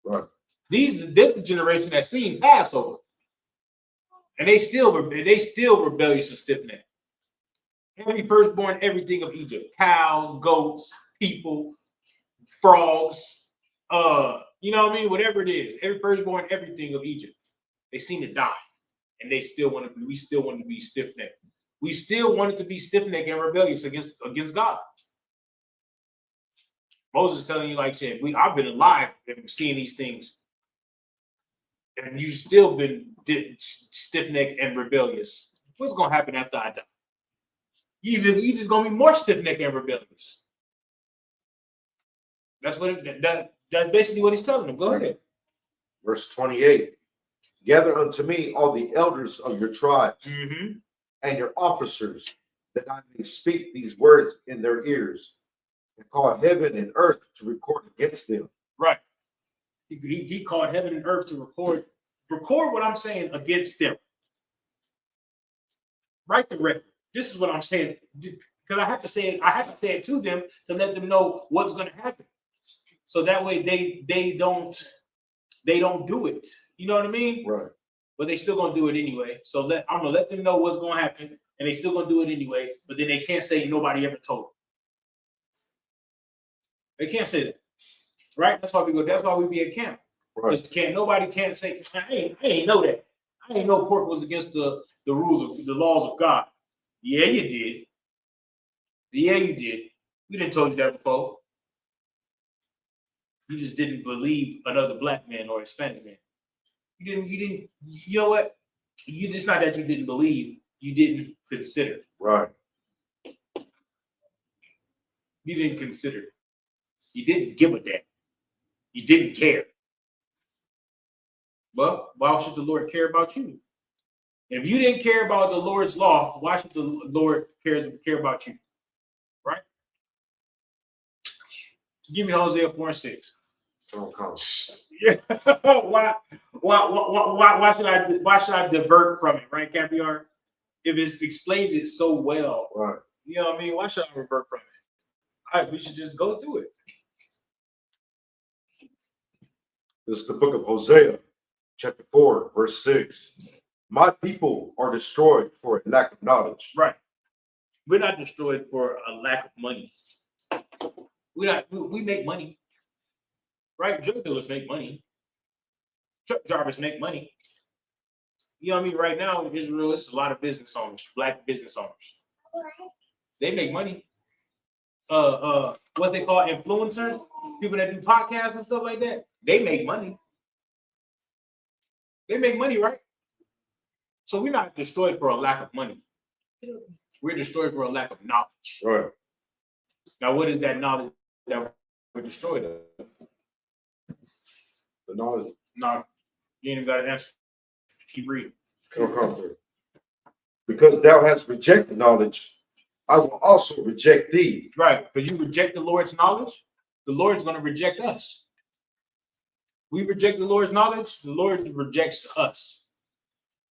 Right. This generation that seen Passover. And they still rebellious and stiff-necked. Every firstborn, everything of Egypt. Cows, goats, people, frogs, you know what I mean? Whatever it is. Every firstborn, everything of Egypt. They seen it die. And we still want to be stiff-necked. We still wanted to be stiff-necked and rebellious against God. Moses telling you like shit. I've been alive and seeing these things, and you still been stiff necked and rebellious. What's gonna happen after I die? You just gonna be more stiff necked and rebellious. That's what that's basically what he's telling them. Go ahead. Verse 28. Gather unto me all the elders of your tribes and your officers, that I may speak these words in their ears, and call heaven and earth to record against them. Right. He called heaven and earth to record what I'm saying against them. Write the record. This is what I'm saying, because I have to say it to them to let them know what's going to happen, so that way they don't do it. You know what I mean? Right. But they still gonna do it anyway. So I'm gonna let them know what's gonna happen, and they still gonna do it anyway. But then they can't say nobody ever told them. They can't say that, right? That's why we go. That's why we be at camp. Because nobody can't say I ain't know that. I ain't know pork was against the rules of the laws of God. Yeah, you did. Yeah, you did. We didn't told you that before. You just didn't believe another black man or Hispanic man. You didn't, you know what? It's not that you didn't believe, you didn't consider. Right. You didn't consider. You didn't give a damn. You didn't care. Well, why should the Lord care about you? If you didn't care about the Lord's law, why should the Lord care about you? Right? Give me Hosea 4:6. Yeah. Why should I divert from it, right, Caviar? If it explains it so well, right? You know what I mean? Why should I revert from it? We should just go through it. This is the book of Hosea, chapter 4, verse 6. My people are destroyed for a lack of knowledge. Right. We're not destroyed for a lack of money. We make money. Right? Drug dealers make money. Truck drivers make money. You know what I mean? Right now in Israel, it's a lot of business owners, black business owners. They make money. What they call influencers, people that do podcasts and stuff like that, they make money. They make money, right? So we're not destroyed for a lack of money. We're destroyed for a lack of knowledge. Right. Now, what is that knowledge that we're destroyed of? The knowledge. No, you ain't even got an answer. Keep reading. Because thou hast rejected knowledge, I will also reject thee. Right, because you reject the Lord's knowledge, the Lord's going to reject us. We reject the Lord's knowledge, the Lord rejects us.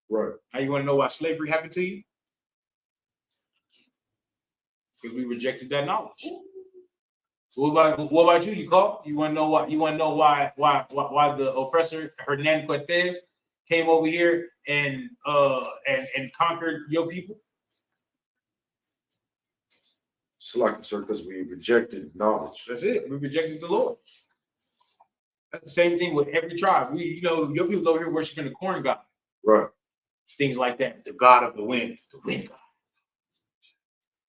Right. Now you want to know why slavery happened to you? Because we rejected that knowledge. So what about you? You call? You want to know why? You want to know why the oppressor Hernan Cortez came over here and conquered your people? It's like, sir, because we rejected knowledge. That's it. We rejected the Lord. That's the same thing with every tribe. Your people's over here worshiping the corn god. Right. Things like that. The god of the wind god.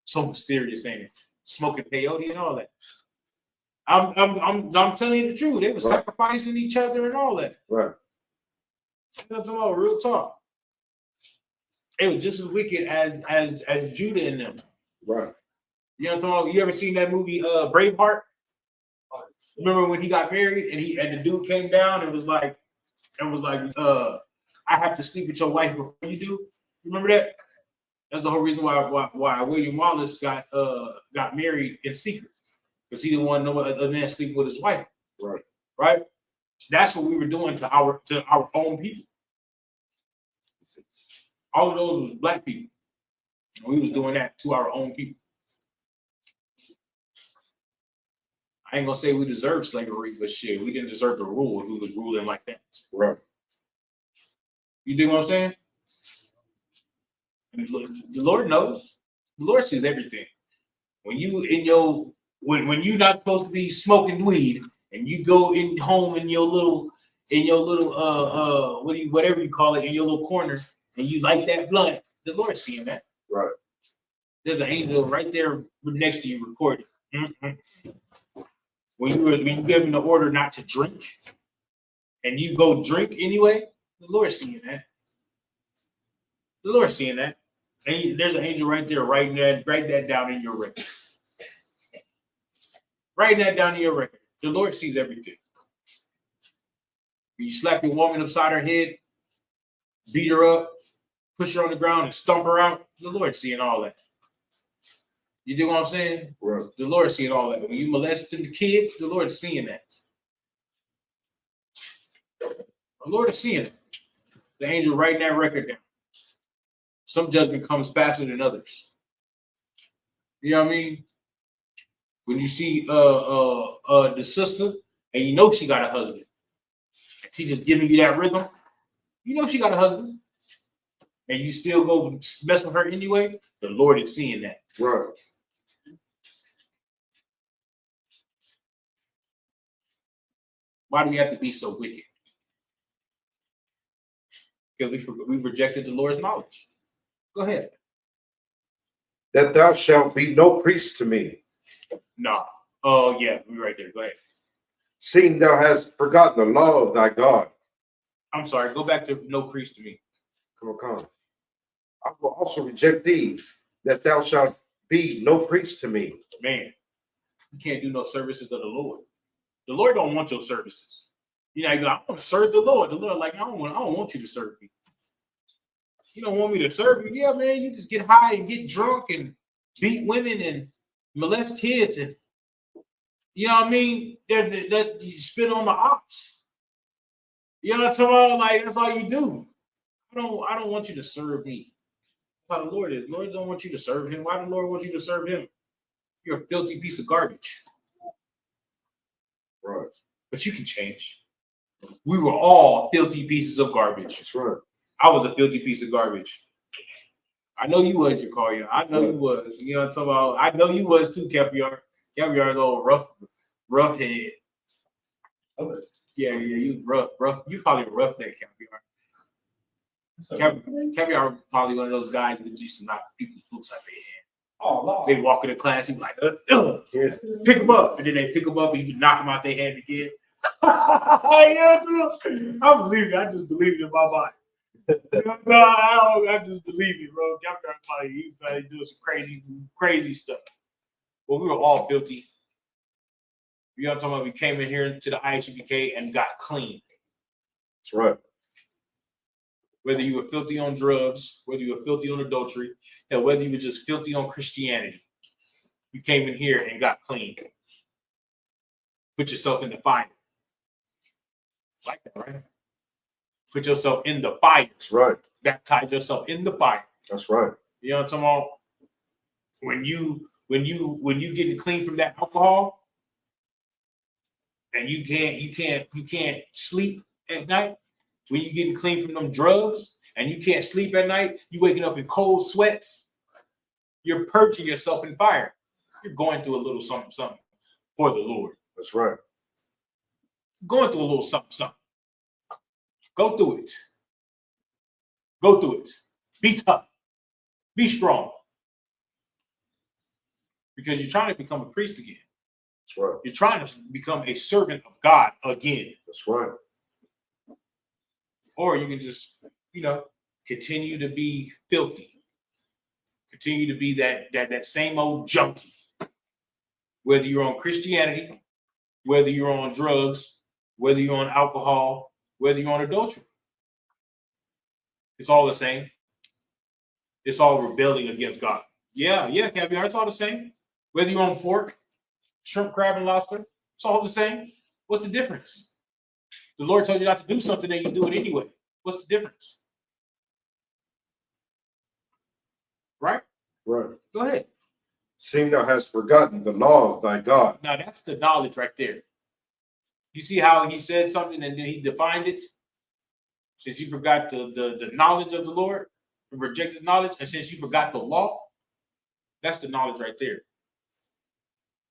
So mysterious, ain't it? Smoking peyote and all that. I'm telling you the truth. They were sacrificing each other and all that. Right. You know what I'm talking about? Real talk. It was just as wicked as Judah and them. Right. You know what I'm talking about? You ever seen that movie Braveheart? Remember when he got married and the dude came down and was like, I have to sleep with your wife before you do. Remember that? That's the whole reason why William Wallace got married in secret, because he didn't want no other man sleeping with his wife. Right. Right. That's what we were doing to our own people. All of those was black people. And we was doing that to our own people. I ain't gonna say we deserve slavery, but shit, we didn't deserve the rule who was ruling like that. Right. You dig what I'm saying? And the Lord knows. The Lord sees everything. When you when you're not supposed to be smoking weed and you go in home in your little whatever you call it, in your little corner, and you light that blunt, the Lord's seeing that. Right. There's an angel right there next to you recording. Mm-hmm. when you give him the order not to drink, and you go drink anyway, the Lord's seeing that. The Lord's seeing that. And there's an angel right there writing that. Write that down in your record. Write that down in your record. The Lord sees everything. When you slap your woman upside her head, beat her up, push her on the ground, and stomp her out, the Lord's seeing all that. You do what I'm saying? Right. The Lord's seeing all that. When you molest the kids, the Lord is seeing that. The Lord is seeing it. The angel writing that record down. Some judgment comes faster than others. You know what I mean? When you see the sister and you know she got a husband, and she just giving you that rhythm, you know she got a husband, and you still go mess with her anyway, the Lord is seeing that. Right. Why do we have to be so wicked? Because we rejected the Lord's knowledge. Go ahead. That thou shalt be no priest to me. No. Oh, yeah, we're right there. Go ahead. Seeing thou hast forgotten the law of thy God. I'm sorry. Go back to no priest to me. Come. I will also reject thee, that thou shalt be no priest to me. Man, you can't do no services of the Lord. The Lord don't want your services. You know, you go, I want to serve the Lord. The Lord, like, I don't want you to serve me. You don't want me to serve you? Yeah, man, you just get high and get drunk and beat women and molest kids and, you know what I mean? That you spit on the ops. You know what I'm talking about? Like, that's all you do. I don't want you to serve me. That's how the Lord is. The Lord don't want you to serve him. Why does the Lord want you to serve him? You're a filthy piece of garbage. Right. But you can change. We were all filthy pieces of garbage. That's right. I was a filthy piece of garbage. I know you was, Jacaria. I know you was. You know what I'm talking about? I know you was too, Caviar. Caviar's old rough head. Okay. Yeah, you rough. You probably a roughneck, Caviar. Caviar probably one of those guys who used to knock people's books out their hand. Oh, Lord. They walk into class, he be like, Yeah. pick them up. And then they pick them up and you knock them out their hand again. Yeah, I believe it. I just believe it in my mind. I just believe it, bro. He probably doing some crazy stuff. Well, we were all filthy. You know what I'm talking about? We came in here to the Isupk and got clean. That's right. Whether you were filthy on drugs, whether you were filthy on adultery, and whether you were just filthy on Christianity, you came in here and got clean. Put yourself in the fire. Like that, right? Put yourself in the fire. That's right. Baptize yourself in the fire. That's right. You know what I'm talking about? When you getting clean from that alcohol, and you can't sleep at night. When you getting clean from them drugs, and you can't sleep at night, you waking up in cold sweats. You're purging yourself in fire. You're going through a little something for the Lord. That's right. Going through a little something. Go through it. Go through it. Be tough. Be strong. Because you're trying to become a priest again. That's right. You're trying to become a servant of God again. That's right. Or you can just, continue to be filthy. Continue to be that same old junkie. Whether you're on Christianity, whether you're on drugs, whether you're on alcohol, whether you're on adultery. It's all the same. It's all rebelling against God. Yeah, Caviar, it's all the same. Whether you're on pork, shrimp, crab, and lobster, it's all the same. What's the difference? The Lord told you not to do something and you do it anyway. What's the difference? Right? Right. Go ahead. Seeing thou hast forgotten the law of thy God. Now that's the knowledge right there. You see how he said something and then he defined it? Since you forgot the knowledge of the Lord, and rejected knowledge, and since you forgot the law, that's the knowledge right there.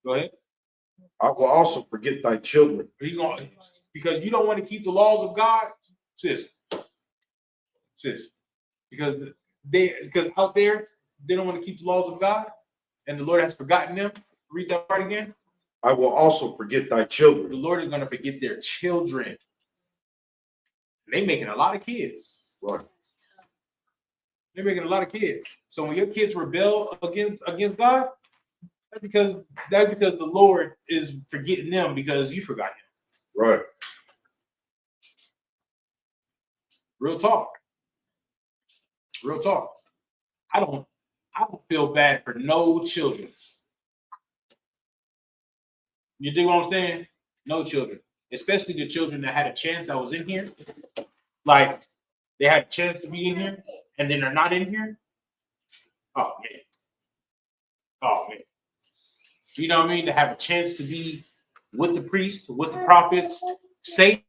Go ahead. I will also forget thy children. Because you don't want to keep the laws of God, sis. Because out there, they don't want to keep the laws of God, and the Lord has forgotten them. Read that part again. I will also forget thy children. The Lord is going to forget their children. They making a lot of kids. Right. They're making a lot of kids. So when your kids rebel against God, that's because the Lord is forgetting them because you forgot him. Right. Real talk. Real talk. I don't feel bad for no children. You dig what I'm saying? No children. Especially the children that had a chance that was in here. Like they had a chance to be in here and then they're not in here. Oh man. Oh man. You know what I mean? To have a chance to be with the priest, with the prophets, safe,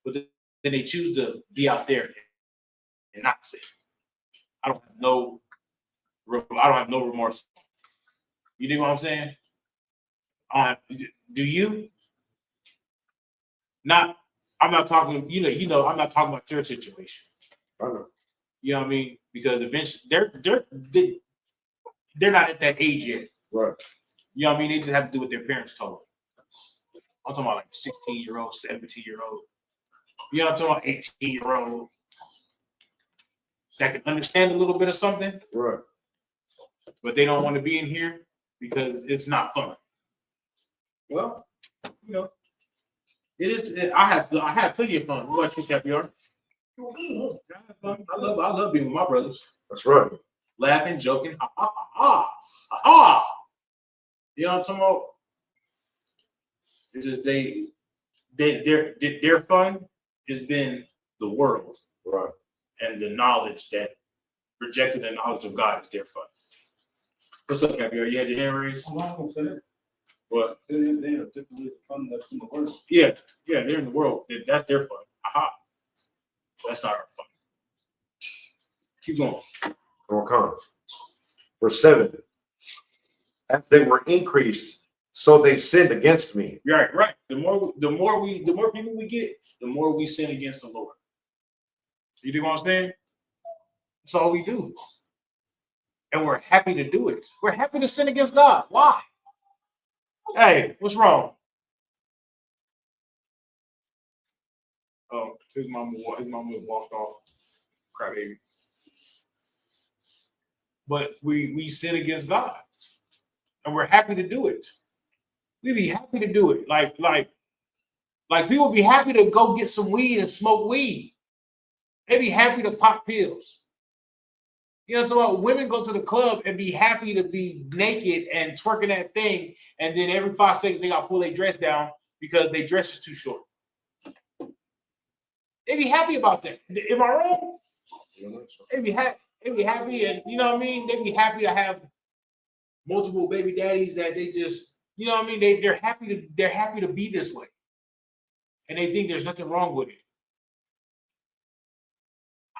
but then they choose to be out there and not safe. I don't have no remorse. You dig what I'm saying? Do you? Not. I'm not talking. You know. I'm not talking about your situation. I know. You know what I mean? Because eventually, they're not at that age yet. Right. You know what I mean? They just have to do what their parents told them. I'm talking about like 16-year-old, 17-year-old. You know what I'm talking about? 18-year-old that can understand a little bit of something. Right. But they don't want to be in here because it's not fun. Well, you know, it is. I had plenty of fun. What about you, Capiar? I love being with my brothers. That's right. Laughing, joking. Ha ha ha ha ha. You know what I'm talking about? It's just their fun has been the world, right? And the knowledge that rejected the knowledge of God is their fun. What's up, Capiar? You had your hand raised? I'm not gonna say that. What? They have different ways of fun that's in the world. Yeah, they're in the world. That's their fun. Aha. That's not our fun. Keep going. Come. Verse 7. As they were increased, so they sinned against me. Right. The more people we get, the more we sin against the Lord. You do what I'm saying? That's all we do. And we're happy to do it. We're happy to sin against God. Why? Hey, what's wrong? Oh, his mama walked off. Crybaby. But we sin against God. And we're happy to do it. We'd be happy to do it. Like people be happy to go get some weed and smoke weed. They'd be happy to pop pills. You know what I'm talking about? Women go to the club and be happy to be naked and twerking that thing, and then every 5 seconds they gotta pull their dress down because their dress is too short. They be happy about that. Am I wrong? They be happy, and you know what I mean? They be happy to have multiple baby daddies that they just, you know what I mean? They're happy to be this way. And they think there's nothing wrong with it.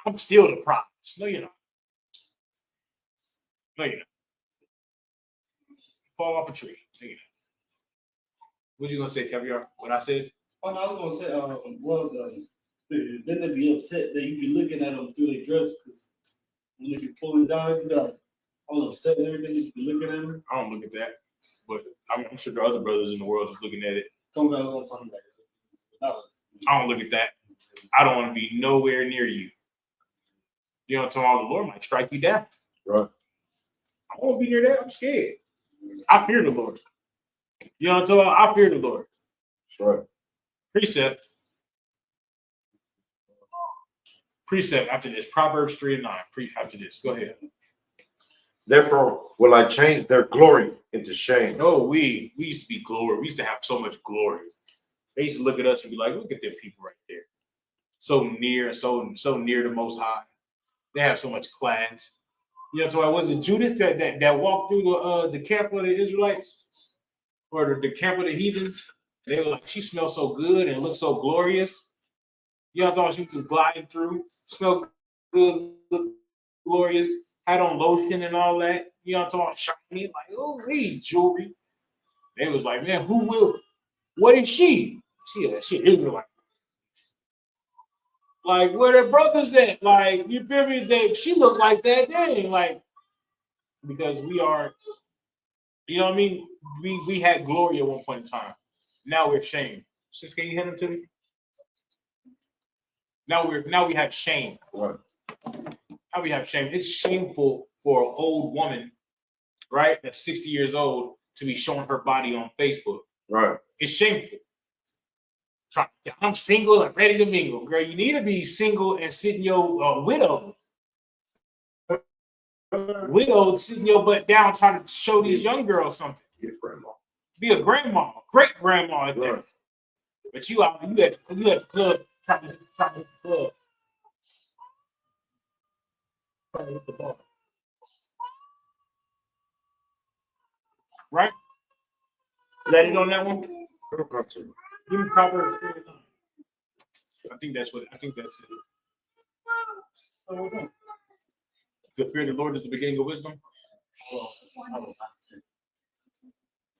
I'm still the problem. No, you're not. No, you're not. Fall off a tree. No, you're not. What you gonna say, Caviar? What I said? Oh, no, I was gonna say, then they be upset that you be looking at them through their dress because when they be pulling down, you got all upset and everything. You be looking at them. I don't look at that, but I'm sure the other brothers in the world is looking at it. Come guys on something like that. I don't look at that. I don't want to be nowhere near you. You know what I'm talking about? The Lord might strike you down. Right. I don't want to be near that. I'm scared. I fear the Lord. You know what I'm talking about? I fear the Lord. That's right. Precept after this. Proverbs 3:9. After this. Go ahead. Therefore will I change their glory into shame. Oh, we used to be glory. We used to have so much glory. They used to look at us and be like, look at them people right there. So near, so near the Most High. They have so much class. You know, so was it Judas that walked through the camp of the Israelites or the camp of the heathens? They were like, she smells so good and looks so glorious. You know, I thought she was gliding through, smelled good, looked glorious, had on lotion and all that. You know, I'm talking shiny, like, oh, hey, jewelry. They was like, man, what is she? She Israelite. Like, where their brothers at? Like, you feel me? She looked like that. Dang, like, because we are You know what I mean? We had glory at one point in time. Now we're ashamed. Sis, can you hand them to me? Now we have shame. Right. Now we have shame. It's shameful for an old woman, right, that's 60 years old, to be showing her body on Facebook. Right. It's shameful. I'm single and ready to mingle. Girl, you need to be single and sitting your widow. Widowed, sitting your butt down trying to show these young girls something. Be a grandma. Be a grandma, great grandma at that. Right. But you at the club trying to hit the club. Trying to hit the bar. Right? Let it on that one. Give me Proverbs 3:9. I think that's it. The fear of the Lord is the beginning of wisdom.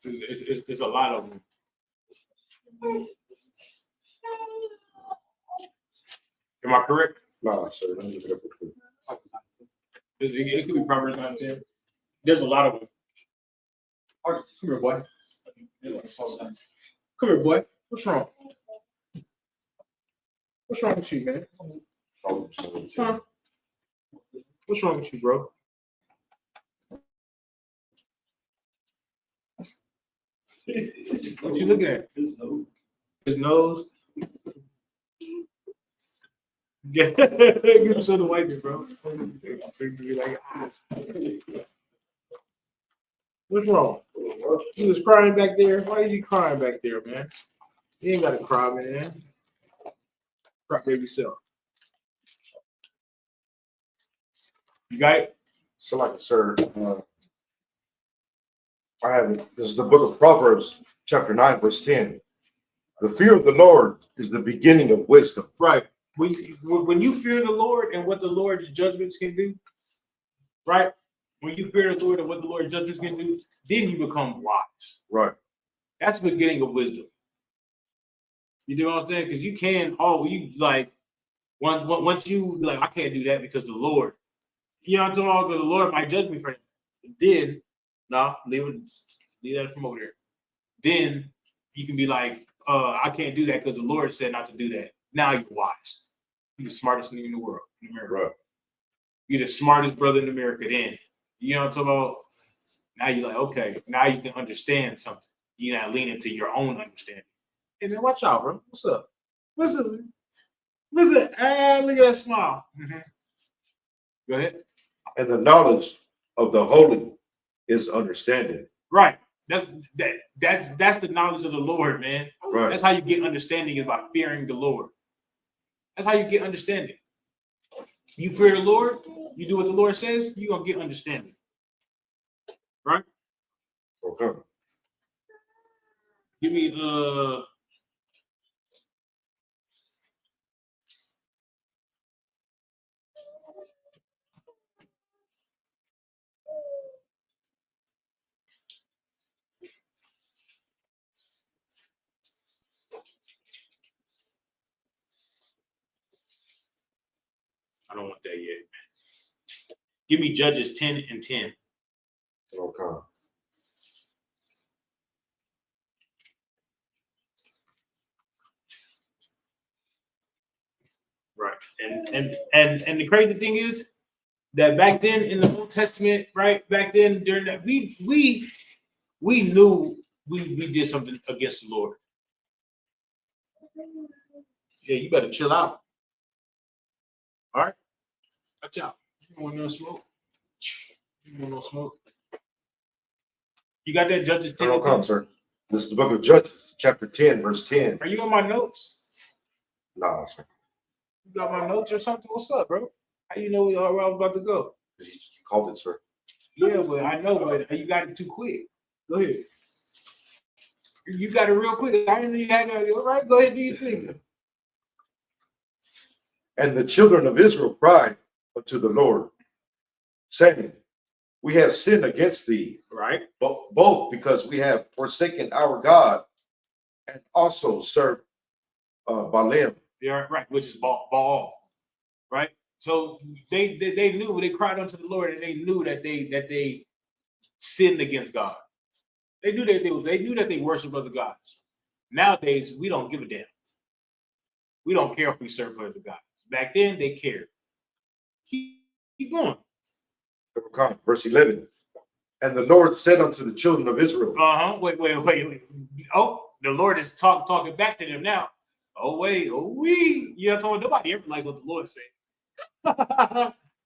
It's a lot of them. Am I correct? No, sir. Let me look it up. It could be Proverbs 9:10. There's a lot of them. All right, come here, boy. Come here, boy. What's wrong? What's wrong with you, man? Huh? What's wrong with you, bro? What you looking at? His nose. Yeah, give him some of the white, bro. What's wrong? He was crying back there. Why are you crying back there, man? You ain't gotta cry, man. Cry baby self. You got it? So, like, sir, I have it. This is the book of Proverbs, chapter 9, verse 10. The fear of the Lord is the beginning of wisdom. Right. When you fear the Lord and what the Lord's judgments can do, right? When you fear the Lord and what the Lord's judgments can do, then you become wise. Right. That's the beginning of wisdom. You know what I'm saying? Because you can once you like, I can't do that because the Lord, you know what I'm talking about? Because the Lord might judge me for it. Then, no, leave that from over there. Then you can be like, I can't do that because the Lord said not to do that. Now you're wise. You're the smartest nigga in the world, in America. Right. You're the smartest brother in America then. You know what I'm talking about? Now you're like, okay, now you can understand something. You're not leaning to your own understanding. Hey man, watch out, bro. What's up? Listen. Look at that smile. Mm-hmm. Go ahead. And the knowledge of the holy is understanding. Right. That's the knowledge of the Lord, man. Right. That's how you get understanding, is by fearing the Lord. That's how you get understanding. You fear the Lord, you do what the Lord says, you're gonna get understanding. Right? Okay. Give me I don't want that yet. Give me Judges 10 and 10. Okay. Right. And the crazy thing is that back then in the Old Testament, right? Back then during that, we knew we did something against the Lord. Yeah, you better chill out. All right? Watch out. You don't want no smoke. You don't want no smoke. You got that Judges 10? Okay, sir. This is the book of Judges, chapter 10, verse 10. Are you on my notes? No, sir. You got my notes or something? What's up, bro? How you know where I was about to go? You called it, sir. Yeah, but I know, but you got it too quick. Go ahead. You got it real quick. I didn't know you had it. All right, go ahead, do your thing. And the children of Israel cried unto the Lord, saying, we have sinned against thee, Right. both because we have forsaken our God and also served Balaam. Yeah, right, which is Baal, right? So they knew, they cried unto the Lord, and they knew that they sinned against God. They knew that they worship other gods. Nowadays, we don't give a damn. We don't care if we serve other gods. Back then, they cared. Keep going. Verse 11. And the Lord said unto the children of Israel. Wait. Oh, the Lord is talking back to them now. Oh, wait. Oh, we. You know what I'm talking about? Nobody ever likes what the Lord said.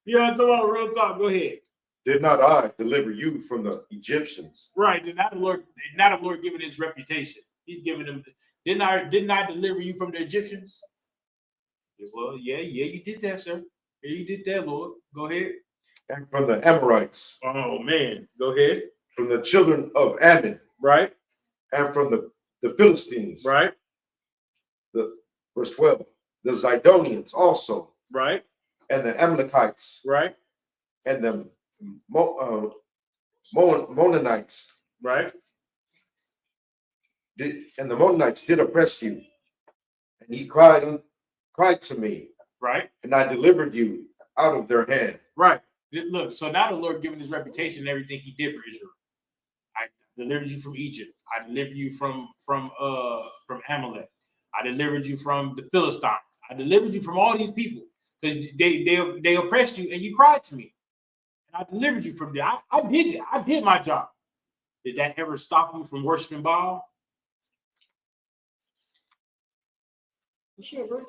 You know what I'm talking about? Real talk. Go ahead. Did not I deliver you from the Egyptians? Right. Did not the Lord giving his reputation. He's giving them. Didn't I deliver you from the Egyptians? Well, yeah, you did that, sir. Yeah, you did that, Lord. Go ahead. And from the Amorites. Oh, man. Go ahead. From the children of Ammon. Right. And from the Philistines. Right. Verse 12. The Zidonians also. Right. And the Amalekites. Right. And the Mononites. Right. And the Mononites did oppress you. And he cried to me. Right. And I delivered you out of their hand. Right. Look, so now the Lord giving his reputation and everything he did for Israel. I delivered you from Egypt. I delivered you from Amalek. I delivered you from the Philistines. I delivered you from all these people because they oppressed you and you cried to me. And I delivered you from there. I did that. I did my job. Did that ever stop you from worshiping Baal? Sure, bro.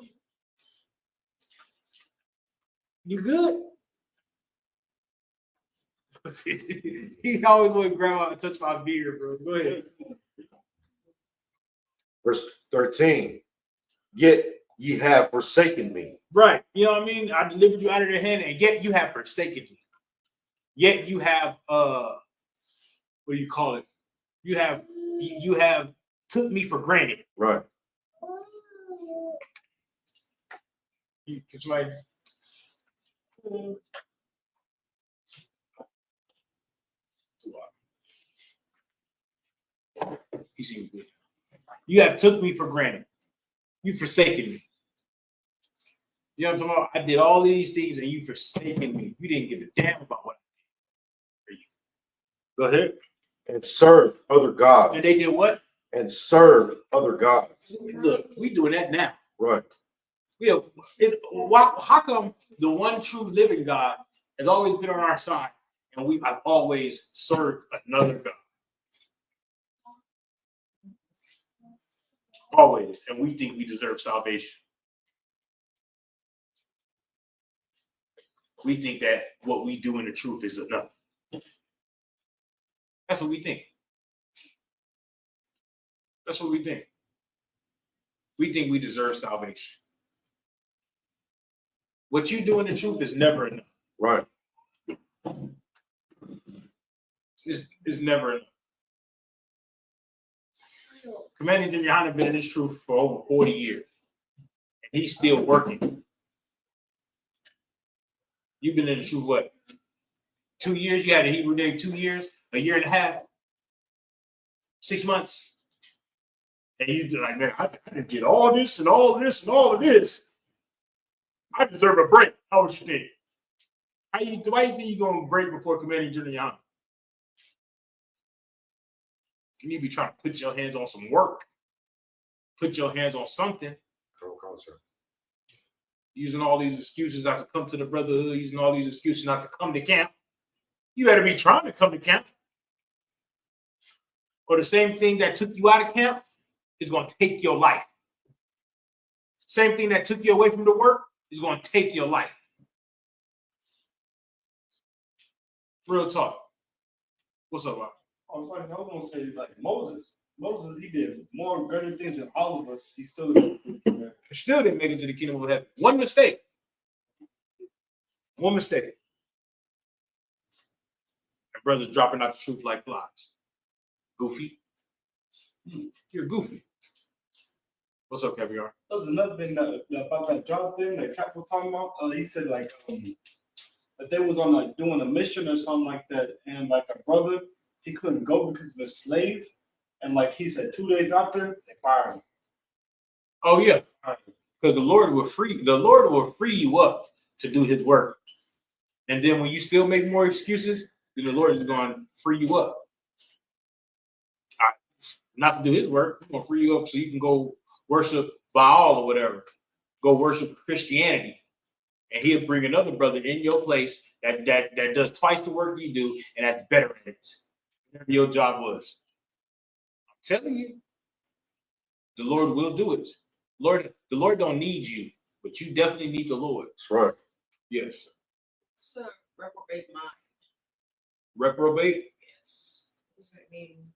You good? He always want to grab out and touch my beard, bro. Go ahead. Verse 13. Yet ye have forsaken me. Right. You know what I mean? I delivered you out of their hand, and yet you have forsaken me. Yet you have what do you call it? You have took me for granted. Right. Somebody. You seem good. You have took me for granted. You forsaken me. You know what I'm talking about? I did all these things and you forsaken me. You didn't give a damn about what I did for you. Go ahead. And served other gods. And they did what? And served other gods. Look, we doing that now. Right. How come the one true living God has always been on our side and we have always served another God? Always. And we think we deserve salvation. We think that what we do in the truth is enough. That's what we think. That's what we think. We think we deserve salvation. What you do in the truth is never enough. Right. It's never enough. Commanding General Yohana been in this truth for over 40 years. And he's still working. You've been in the truth, what? 2 years? You had a Hebrew name 2 years? A year and a half? 6 months? And you like, man, I did all this and all this and all of this. I deserve a break. How would you think? Why do you think you're going to break before Commanding General Yohana? You need to be trying to put your hands on some work. Put your hands on something. Come, sir. Using all these excuses not to come to the brotherhood, using all these excuses not to come to camp. You better be trying to come to camp. Or the same thing that took you out of camp is going to take your life. Same thing that took you away from the work is going to take your life. Real talk. What's up, Rob? I was going to say, like, Moses, he did more greater things than all of us. He still didn't make it to the kingdom of heaven. One mistake. One mistake. And brothers dropping out the truth like flies. Goofy. You're goofy. What's up, Caviar? There's another thing about that job thing that Cap was talking about. He said, like, that they was on, like, doing a mission or something like that. And, like, a brother, he couldn't go because of a slave. And, like, he said 2 days after, they fired him. Oh, yeah. Because the Lord will free you up to do his work. And then when you still make more excuses, then the Lord is going to free you up. not to do his work. He's gonna free you up so you can go worship Baal or whatever. Go worship Christianity. And he'll bring another brother in your place that does twice the work you do and that's better at it. Whatever your job was. I'm telling you, the Lord will do it. The Lord don't need you, but you definitely need the Lord. That's right. Yes. What's the reprobate mind? Reprobate? Yes. What does that mean?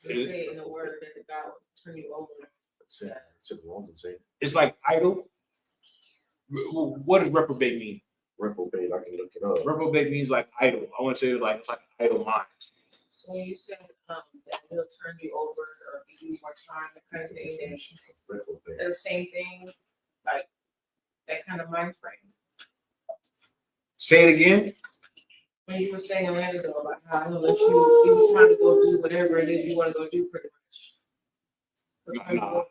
They say it in a word that God will turn you over. It's in Romans 8. It's like idle. What does reprobate mean? Reprobate, I can look it up. Reprobate means like idle. I want to say like it's like an idle mind. So when you said that he'll turn you over or give you more time, that kind of thing, Reprobate. the same thing, like that kind of mind frame. Say it again. When you were saying a minute ago about how he'll let you give you time to go do whatever it is you want to go do, pretty much. Nah.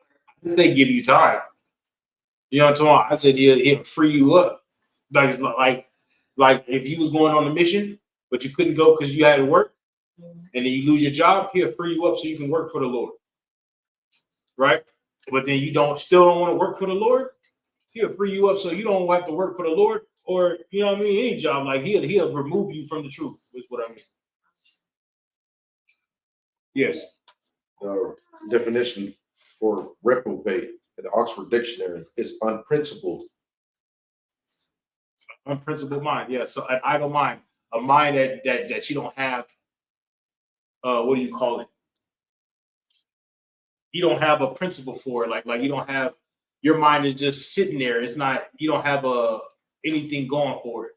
They give you time. You know what I'm talking about? I said he'll free you up. Like if you was going on a mission, but you couldn't go because you had to work, and then you lose your job, he'll free you up so you can work for the Lord. Right? But then you still don't want to work for the Lord, he'll free you up so you don't have to work for the Lord, or you know what I mean, any job, like he'll remove you from the truth, is what I mean. Yes. Definition for reprobate in the Oxford Dictionary is unprincipled. Unprincipled mind, yeah. So an idle mind, a mind that you don't have. What do you call it? You don't have a principle for it. Like you don't have. Your mind is just sitting there. It's not. You don't have anything going for it.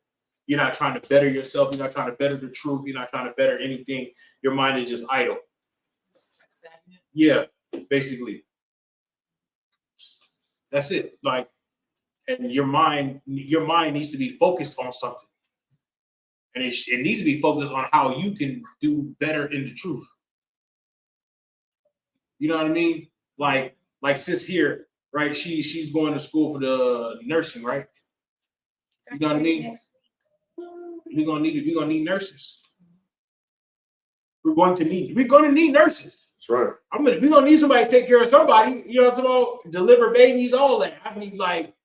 You're not trying to better yourself. You're not trying to better the truth. You're not trying to better anything. Your mind is just idle. Yeah, basically. That's it. Like, and your mind needs to be focused on something. And it needs to be focused on how you can do better in the truth. You know what I mean? Like sis here, right? She's going to school for the nursing, right? You know what I mean? We're gonna need nurses. We're going to need nurses. That's right. We're gonna need somebody to take care of somebody. You know what I'm about? Deliver babies, all that. I mean, like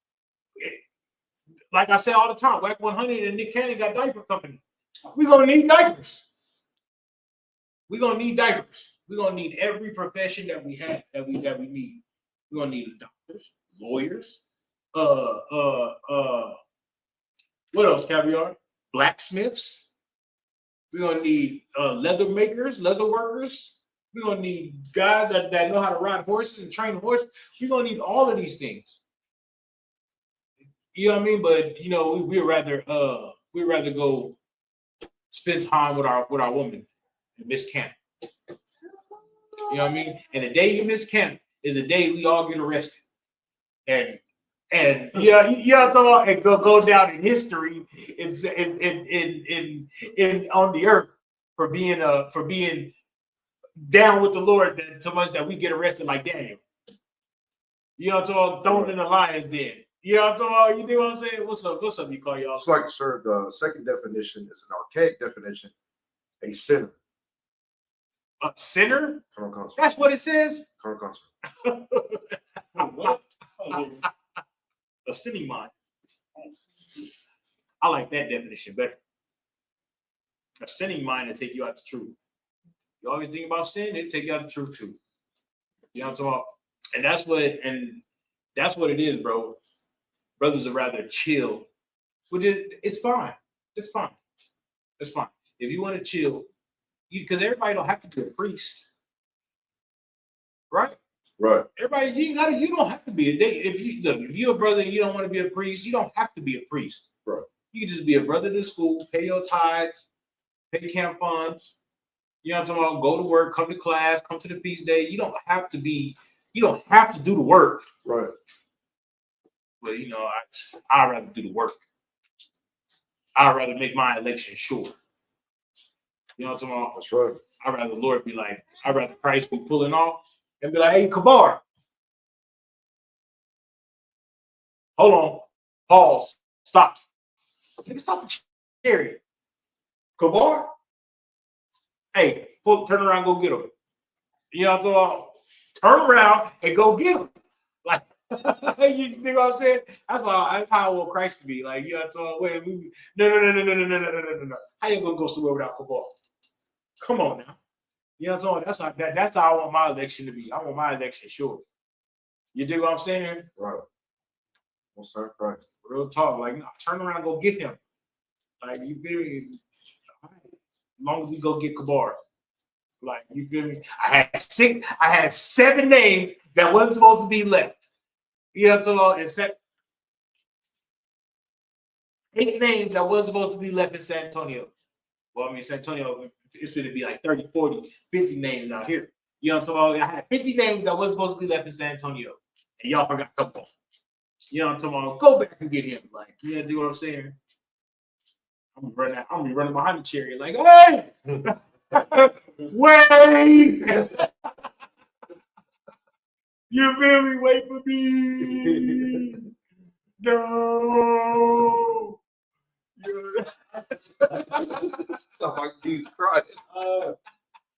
I say all the time, Whack 100 and Nick Cannon got diaper company. We're gonna need diapers. We're gonna need diapers. We're gonna need every profession that we have that we need. We're gonna need doctors, lawyers, what else, Caviar? Blacksmiths. We're gonna need leather makers, leather workers. We're gonna need guys that know how to ride horses and train horses. We're gonna need all of these things. You know what I mean? But you know, we'd rather go spend time with our woman and miss camp. You know what I mean? And the day you miss camp is the day we all get arrested. And yeah, you know what I'm talking about? And go down in history in on the earth for being down with the Lord so much that we get arrested like Daniel. You know what I'm talking about? Thrown in the lion's den. You know what I'm talking about? You know what I'm saying? What's up, you call y'all? It's like, sir, the second definition is an archaic definition, a sinner. A sinner? Colonel Consort. That's what it says? Colonel Consort. What? A sinning mind. I like that definition better. A sinning mind to take you out the truth. You always think about sin, they take you out the truth too. You know what I'm talking about? And that's what it is, bro. Brothers are rather chill. It's fine. It's fine. It's fine. If you want to chill, because everybody don't have to be a priest. Right? Right. Everybody, you don't have to be. If you're a brother and you don't want to be a priest, you don't have to be a priest. Right. You can just be a brother to school, pay your tithes, pay camp funds. You know what I'm talking about? Go to work, come to class, come to the feast day. You don't have to do the work. Right. But you know, I'd rather do the work. I'd rather make my election sure. You know what I'm talking about? That's right. I'd rather the Lord be like, I'd rather Christ be pulling off and be like, hey, Kabar. Hold on. Pause. Stop. Nigga, stop the chariot. Kabar. Hey, turn around, go get him. You know what I'm talking about? Turn around and go get him. Like, you know what I'm saying? That's how I want Christ to be. Like, you know what I'm talking about? No. How you gonna go somewhere without Kabal? Come on now. You know what I'm talking about? That's how I want my election to be. I want my election short. You dig what I'm saying? Right. Well, sir, Christ. Real talk. Like, no, turn around and go get him. Like, you feel me? As long as we go get Kabar. Like, you feel me? I had 7 names that wasn't supposed to be left. You know what I'm talking about? 8 names that wasn't supposed to be left in San Antonio. Well, I mean, San Antonio, it's going to be like 30, 40, 50 names out here. You know what I'm talking about? I had 50 names that wasn't supposed to be left in San Antonio. And y'all forgot a couple. You know what I'm talking about? Go back and get him. Like, you know what I'm saying? I'm gonna be running behind the chariot, like, hey! Wait! You feel me? Wait for me! No! Sound like he's crying.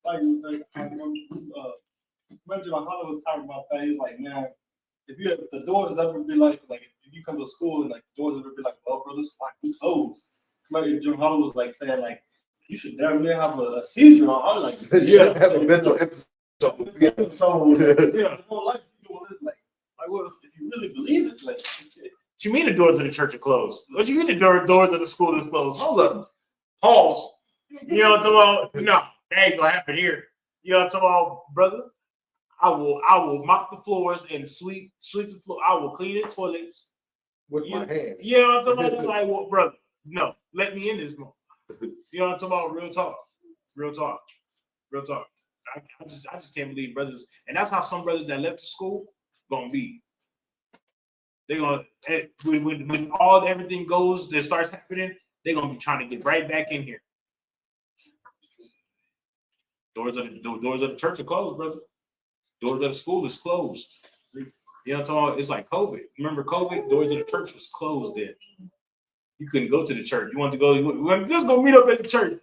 Imagine like Hunter was talking about that. He's like, man, if the doors ever be like if you come to school and like the doors ever be like, well, brothers, like we closed. Like if Jim Hunter was like saying like, you should damn near have a seizure on. I'm like, yeah, have a mental episode. Yeah, the whole life you doing this like well, if you really believe it, like. What you mean the doors of the church are closed? What you mean the doors of the school is closed? Hold up. Pause. You know what I'm talking about? No, that ain't gonna happen here. You know what I'm talking about, brother? I will mop the floors and sweep the floor. I will clean the toilets with my hands. You know what I'm talking about? Like, well, brother, no, let me in this moment. You know what I'm talking about? Real talk. I just can't believe brothers, and that's how some brothers that left the school gonna be. They're gonna when everything goes that starts happening, they're gonna be trying to get right back in here. Doors of the church are closed, brother. Doors of the school is closed. You know what I'm talking about? It's like COVID. Remember COVID? Doors of the church was closed then. You couldn't go to the church. You wanted to go, just go meet up at the church.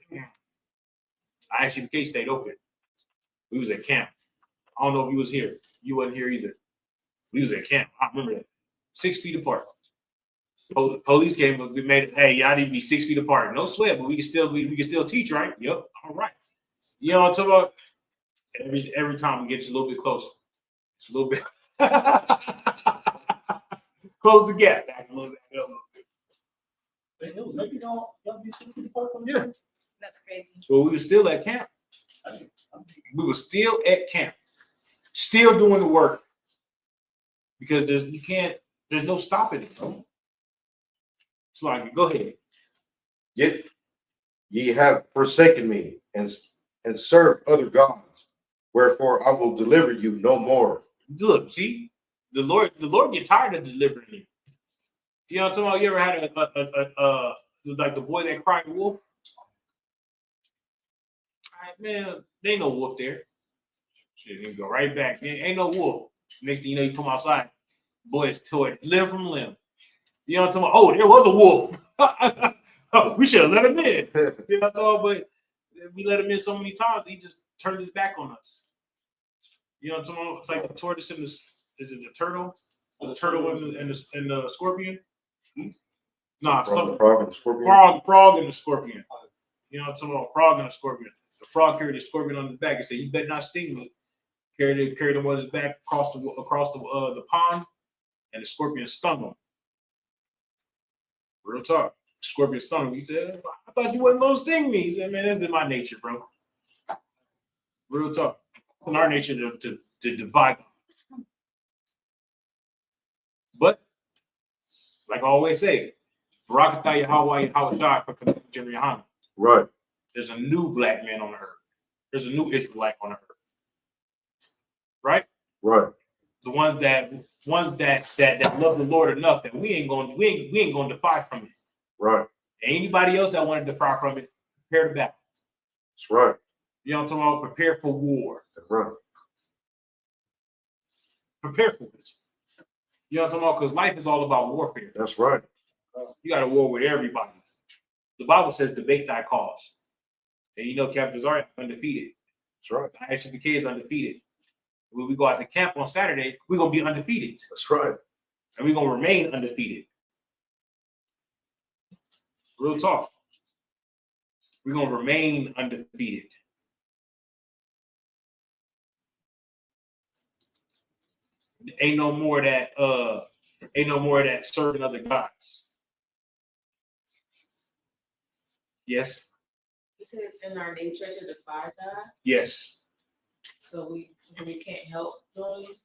Isupk stayed open. We was at camp. I don't know if you was here. You wasn't here either. We was at camp. I remember that. 6 feet apart. Police came, we made it, hey, y'all need to be 6 feet apart. No sweat, but we can still teach, right? Yep. All right. You know what I'm talking about? Every time we get you a little bit closer. It's a little bit close the gap back a little bit. Maybe y'all be 6 feet apart from yeah. That's crazy. Well, we were still at camp. We were still at camp. Still doing the work. Because there's no stopping it, bro. So go ahead. Yet ye have forsaken me and served other gods, wherefore I will deliver you no more. Look, see, the Lord get tired of delivering you. You know what I'm talking about? You ever had a like the boy that cried wolf? All right, man, there ain't no wolf there. Shit, you go right back. Ain't no wolf. Next thing you know, you come outside, boy, it's tore limb from limb. You know what I'm talking about? Oh, there was a wolf. We should have let him in. You know what I'm talking about? But we let him in so many times, he just turned his back on us. You know what I'm talking about? It's like the tortoise and is it the turtle? The turtle and the scorpion? Nah, frog and the scorpion. Frog and the scorpion. You know what I'm talking about? Frog and the scorpion. The frog carried the scorpion on his back and said, "You better not sting me." Carried him on his back across the pond, and the scorpion stung him. Real talk. Scorpion stung him. He said, "I thought you wasn't gonna sting me." He said, "Man, that's been my nature, bro." Real talk. In our nature to divide them. But like I always say, Barakatah Yahweh Yahweh for General Yohana. Right. There's a new black man on the earth. There's a new Israelite on the earth. Right? Right. The ones that love the Lord enough that we ain't gonna defy from it. Right. Anybody else that want to defy from it, prepare to battle. That's right. You know what I'm talking about? Prepare for war. That's right. Prepare for it. You know what I'm talking about? Because life is all about warfare. That's right. You got to war with everybody. The Bible says, debate thy cause. And you know, Captain Zarya undefeated. That's right. The ISUPK is undefeated. When we go out to camp on Saturday, we're gonna be undefeated. That's right. And we're gonna remain undefeated. Real talk. We're gonna remain undefeated. Ain't no more of that serving other gods. Yes. You said it's in our nature to defy God, Yes. so we can't help doing it.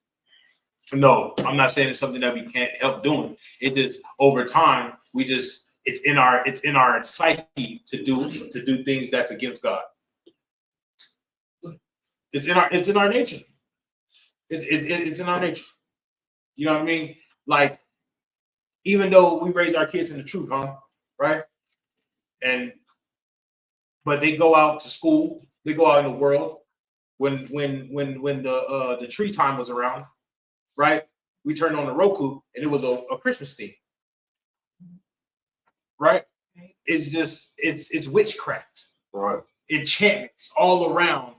No, I'm not saying it's something that we can't help doing. It just over time, it's in our psyche to do things that's against God. It's in our nature. It's in our nature. You know what I mean? Like, even though we raise our kids in the truth, right? But they go out to school, they go out in the world. When the tree time was around, right? We turned on the Roku and it was a Christmas theme. Right? It's witchcraft. Right. Enchantments all around.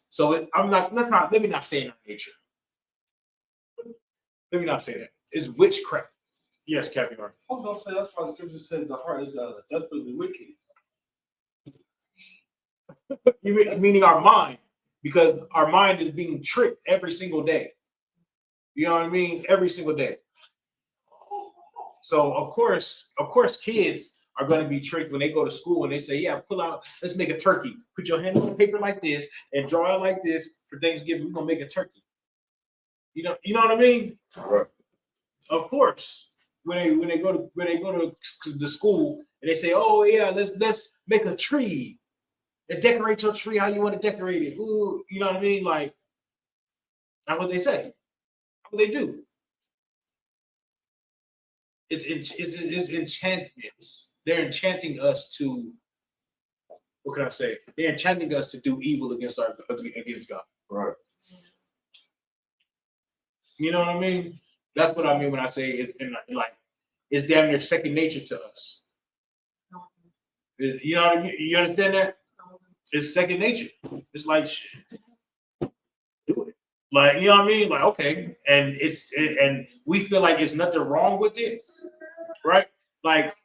So let me not say in our nature. Let me not say that. It's witchcraft. Yes, Captain Mark. Oh, don't say that's why the scripture says the heart is desperately wicked. Meaning our mind, because our mind is being tricked every single day. You know what I mean? Every single day. So of course, kids are going to be tricked when they go to school and they say, "Yeah, pull out. Let's make a turkey. Put your hand on the paper like this and draw it like this for Thanksgiving. We're gonna make a turkey." You know what I mean? Right. Of course, when they go to the school and they say, "Oh yeah, let's make a tree and decorate your tree how you want to decorate it." Ooh, you know what I mean? Like, that's what they say. That's what they do. It's enchantments. They're enchanting us to. What can I say? They're enchanting us to do evil against God. Right. You know what I mean? That's what I mean when I say it's damn near second nature to us. You know what I mean? You understand that? It's second nature. It's like, do it. Like, you know what I mean? Like, okay. And and we feel like there's nothing wrong with it, right? Like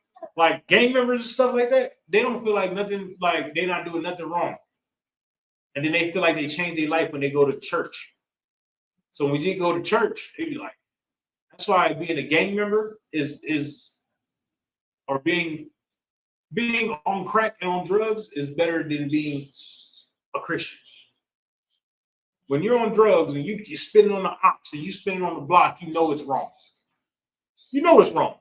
gang members and stuff like that, they don't feel like nothing, like they're not doing nothing wrong. And then they feel like they change their life when they go to church. So when you go to church, they'd be like, that's why being a gang member or being on crack and on drugs is better than being a Christian. When you're on drugs and you're spinning on the ops and you spinning on the block, you know it's wrong. You know it's wrong.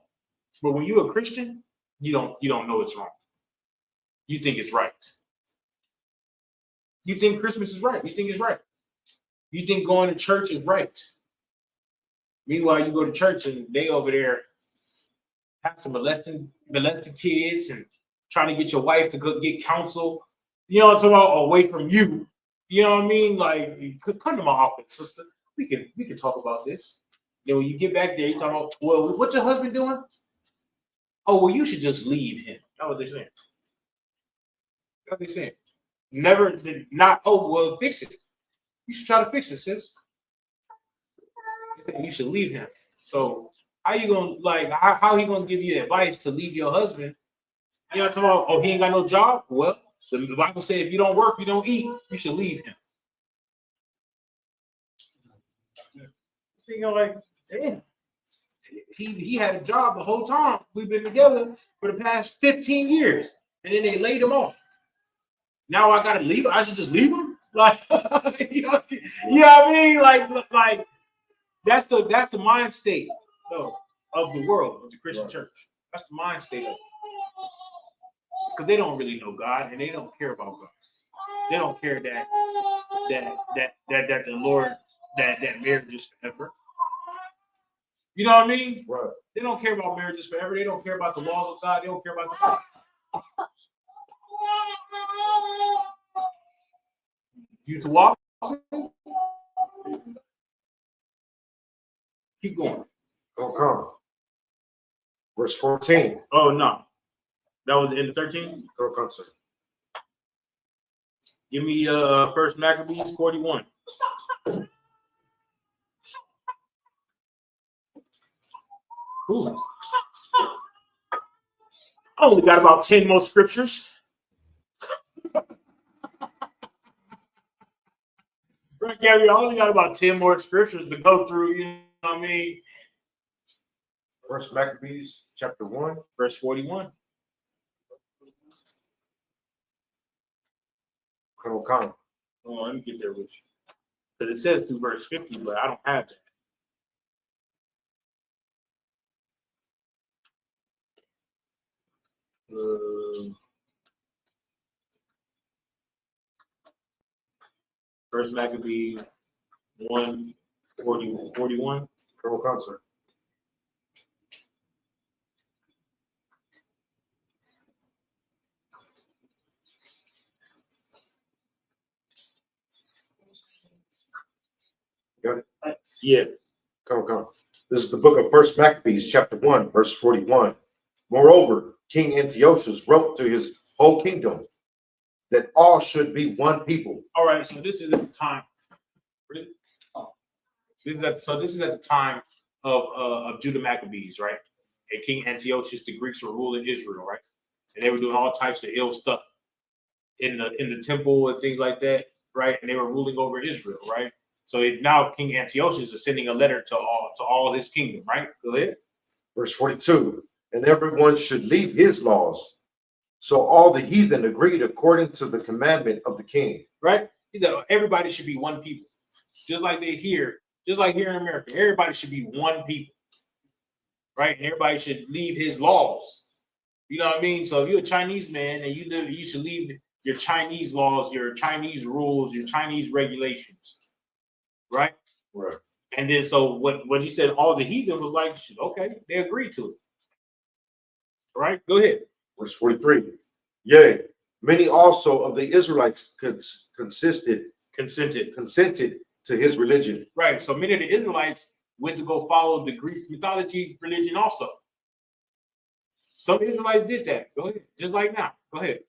But when you're a Christian, you don't know it's wrong. You think it's right. You think Christmas is right. You think it's right. You think going to church is right. Meanwhile, you go to church and they over there have some molesting kids and trying to get your wife to go get counsel. You know what I'm talking about? Away from you. You know what I mean? Like, come to my office, sister. We can talk about this. Then when you get back there, you talk about, well, what's your husband doing? Oh, well, you should just leave him. That's what they're saying. That's what they're saying. Well, fix it. You should try to fix it, sis. You should leave him. So how you gonna how he gonna give you advice to leave your husband? You know what I'm talking about? Oh, he ain't got no job? Well, the Bible says if you don't work, you don't eat. You should leave him. You're like, damn. He had a job the whole time. We've been together for the past 15 years. And then they laid him off. Now I gotta leave him? I should just leave him? Like, you know what I mean? Like that's the mind state of the world, of the Christian church. That's the mind state of it. Because they don't really know God and they don't care about God. They don't care that the Lord that marriage is forever. You know what I mean? Right. They don't care about marriages forever. They don't care about the laws of God. They don't care about the God. You to walk? Keep going. Don't come. Verse 14. Oh no. That was the end of 13? Don't come, sir. Give me First Maccabees 41. Ooh. I only got about 10 more scriptures. Right, Gary, I only got about 10 more scriptures to go through, you know what I mean? First Maccabees, chapter 1. Verse 41. Colonel Khan. Oh, let me get there with you. Because it says through verse 50, but I don't have that. First Maccabees 1:41. Colonel Khan, sir. Got it? Yeah. Colonel Khan. This is the book of First Maccabees, chapter 1, verse 41. Moreover, King Antiochus wrote to his whole kingdom that all should be one people. All right, so this is at the time. This is at the time of Judah Maccabees, right? And King Antiochus, the Greeks were ruling Israel, right? And they were doing all types of ill stuff in the temple and things like that, right? And they were ruling over Israel, right? So now King Antiochus is sending a letter to all his kingdom, right? Go ahead. Verse 42. And everyone should leave his laws. So all the heathen agreed according to the commandment of the king. Right? He said everybody should be one people. Just like here in America, everybody should be one people. Right? And everybody should leave his laws. You know what I mean? So if you're a Chinese man and you should leave your Chinese laws, your Chinese rules, your Chinese regulations. Right? Right. And then so what he said, all the heathen was like, okay, they agreed to it. All right, go ahead. Verse 43. Yea, many also of the Israelites consented to his religion. Right. So many of the Israelites went to go follow the Greek mythology religion also. Some Israelites did that. Go ahead. Just like now. Go ahead.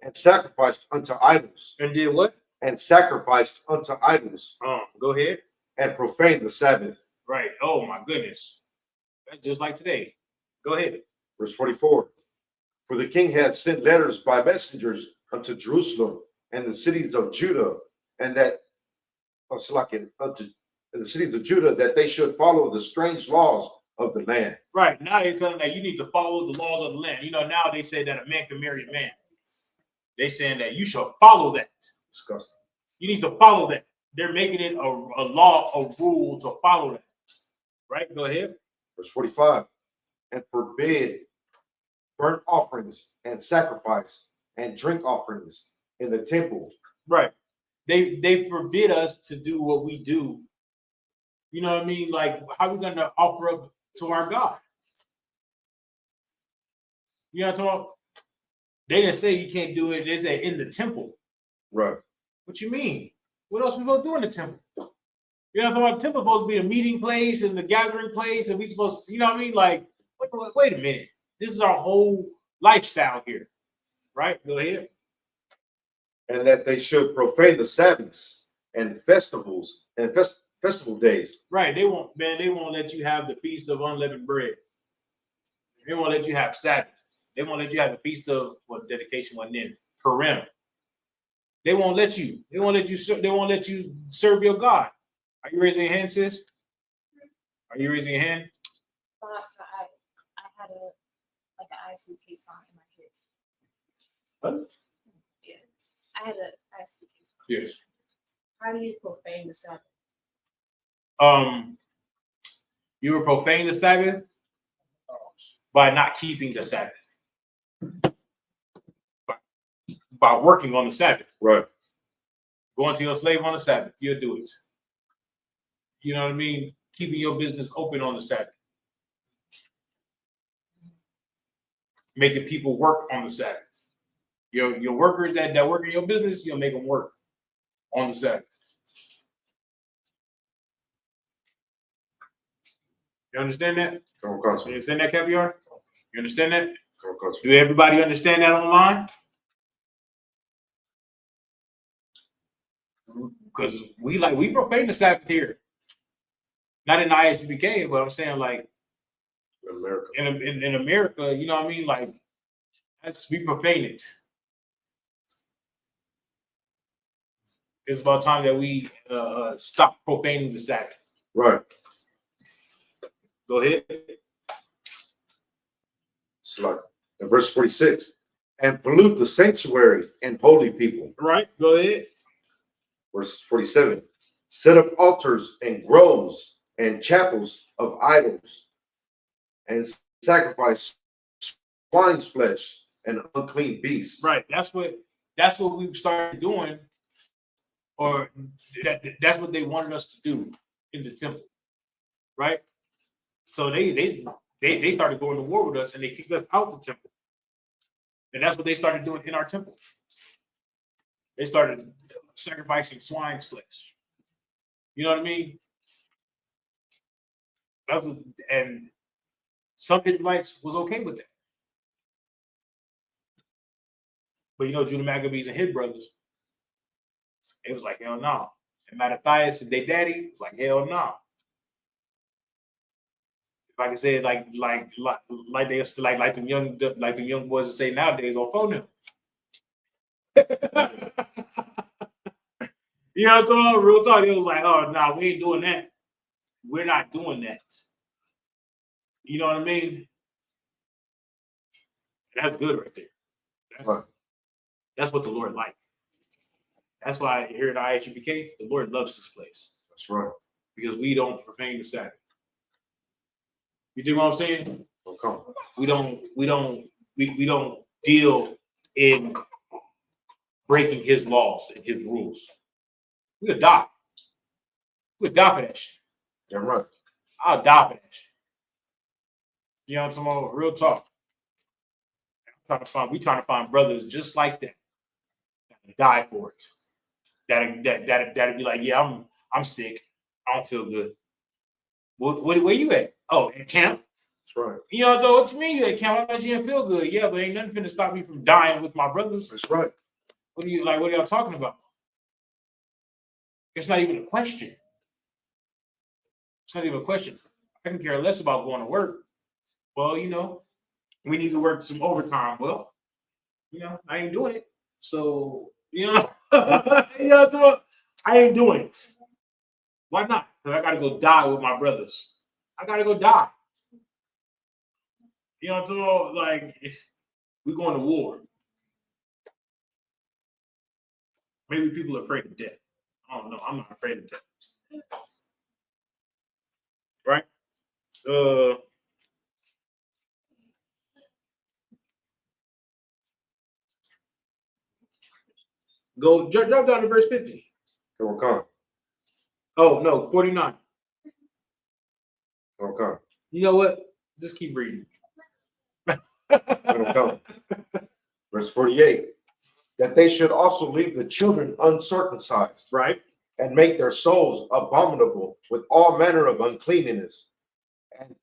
And sacrificed unto idols. And did what? And sacrificed unto idols. Go ahead. And profaned the Sabbath. Right. Oh my goodness. That's just like today. Go ahead. Verse 44. For the king had sent letters by messengers unto Jerusalem and the cities of Judah, and that in the cities of Judah, that they should follow the strange laws of the land. Right. Now they're telling that you need to follow the laws of the land. You know, now they say that a man can marry a man. They saying that you should follow that. Disgusting. You need to follow that. They're making it a law, a rule to follow that. Right? Go ahead. Verse 45. And forbid burnt offerings and sacrifice and drink offerings in the temple. Right. They forbid us to do what we do. You know what I mean? Like, how are we going to offer up to our God? You know what I'm talking about? They didn't say you can't do it. They said in the temple. Right. What you mean? What else we supposed to do in the temple? You know what I'm talking about? The temple supposed to be a meeting place and the gathering place, and we supposed to, you know what I mean? Like, wait a minute. This is our whole lifestyle here. Right? Go ahead. And that they should profane the Sabbaths and festivals and festival days. Right. They won't let you have the feast of unleavened bread. They won't let you have Sabbath. They won't let you have the feast of dedication wasn't in Purim. They won't let you. They won't let you serve your God. Are you raising your hand, sis? Are you raising your hand? So I had an ISP case on in my kids. What? Yeah, I had an ISP case. Yes. How do you profane the Sabbath? You were profaning the Sabbath by not keeping the Sabbath. By working on the Sabbath. Right. Going to your slave on the Sabbath, you'll do it. You know what I mean? Keeping your business open on the Sabbath. Making people work on the Sabbath. Your workers that work in your business, you'll make them work on the Sabbath. You understand that? You understand that, Caviar? You understand that? Do everybody understand that online? because we profane the Sabbath here. Not in ISUPK, but I'm saying like America. In America, you know what I mean? Like we profane it. It's about time that we stop profaning the Sabbath. Right. Go ahead. It's like in verse 46, and pollute the sanctuary and holy people. Right. Go ahead. Verse 47, set up altars and groves and chapels of idols, and sacrifice swine's flesh and unclean beasts. Right. That's what we've started doing, or that's what they wanted us to do in the temple. Right. So they started going to war with us, and they kicked us out the temple. And that's what they started doing in our temple. They started sacrificing swine's flesh. You know what I mean? That's what, and some Israelites was okay with that. But you know, Judah Maccabees and his brothers, it was like, hell no. And Mattathias and their daddy was like, hell no. If I can say it like they like the young boys that say nowadays on phone them. You know what I'm talking about? Real talk. It was like, oh no, we ain't doing that. We're not doing that. You know what I mean? That's good right there. That's what the Lord likes. That's why here at ISUPK, the Lord loves this place. That's right. Because we don't profane the Sabbath. You do what I'm saying? Okay. We don't deal in breaking his laws and his rules. We would die. We would die for that shit. Yeah, right. I'll die for that shit. You know what I'm talking about? Real talk. We trying to find brothers just like that. That die for it. That'd be like, yeah, I'm sick. I don't feel good. Where you at? Oh, in camp. That's right. You know, so what you mean you at camp? I thought you didn't feel good. Yeah, but ain't nothing finna stop me from dying with my brothers. That's right. What are y'all talking about? It's not even a question. It's not even a question. I can care less about going to work. Well, you know, we need to work some overtime. Well, you know, I ain't doing it. So, you know, I ain't doing it. Why not? Because I got to go die with my brothers. I got to go die. You know what I'm talking about? Like, we're going to war. Maybe people are afraid of death. I don't know. I'm not afraid of death. Right? Go drop down to verse 50. Okay. Oh no, 49. Okay. You know what? Just keep reading. Okay. Verse 48. That they should also leave the children uncircumcised, right, and make their souls abominable with all manner of uncleanness and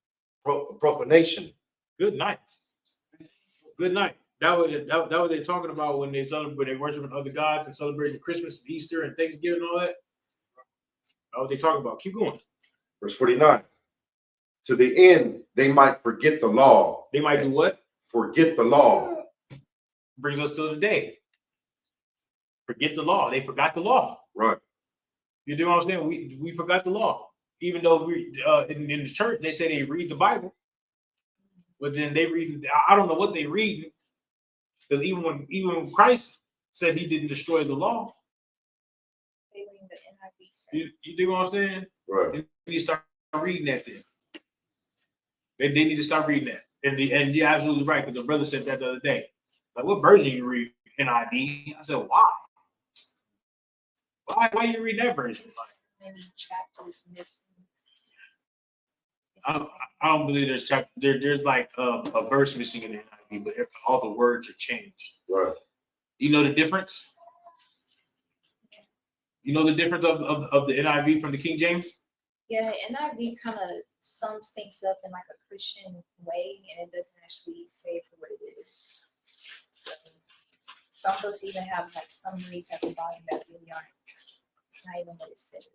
profanation. Good night. Good night. That was they talking about when they worshiping other gods and celebrating Christmas, Easter, and Thanksgiving and all that. That's what they talking about. Keep going. Verse 49. To the end they might forget the law. They might do what? Forget the law. Brings us to today. Forget the law. They forgot the law. Right. You know what I'm saying? We forgot the law. Even though we in the church they say they read the Bible, but then they read. I don't know what they read, because even when Christ said he didn't destroy the law, They read the NIV. you do what I'm saying? Right. They need to start reading that then. They need to start reading that. And you're absolutely right, because the brother said that the other day. Like, what version you read? NIV? I said, why? Why you read that version? Many chapters missing. I don't believe there's chapter. There's like a verse missing in the NIV, but all the words are changed. Right. You know the difference? You know the difference of the NIV from the King James? Yeah, NIV kind of sums things up in like a Christian way, and it doesn't actually say for what it is. So some books even have like summaries at the bottom that really aren't not even what it says.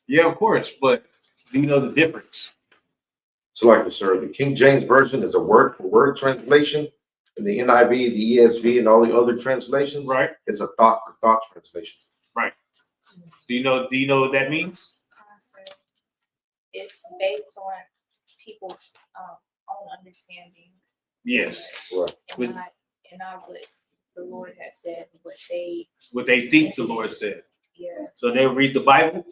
Yeah, of course, but do you know the difference? So, like you, sir, the King James Version is a word for word translation, and the NIV, the ESV, and all the other translations, Right. it's a thought for thought translation. Right. Do you know what that means? It's based on people's own understanding. Yes. Right. And not what the Lord has said, what they think the Lord said. Yeah. So they'll read the Bible,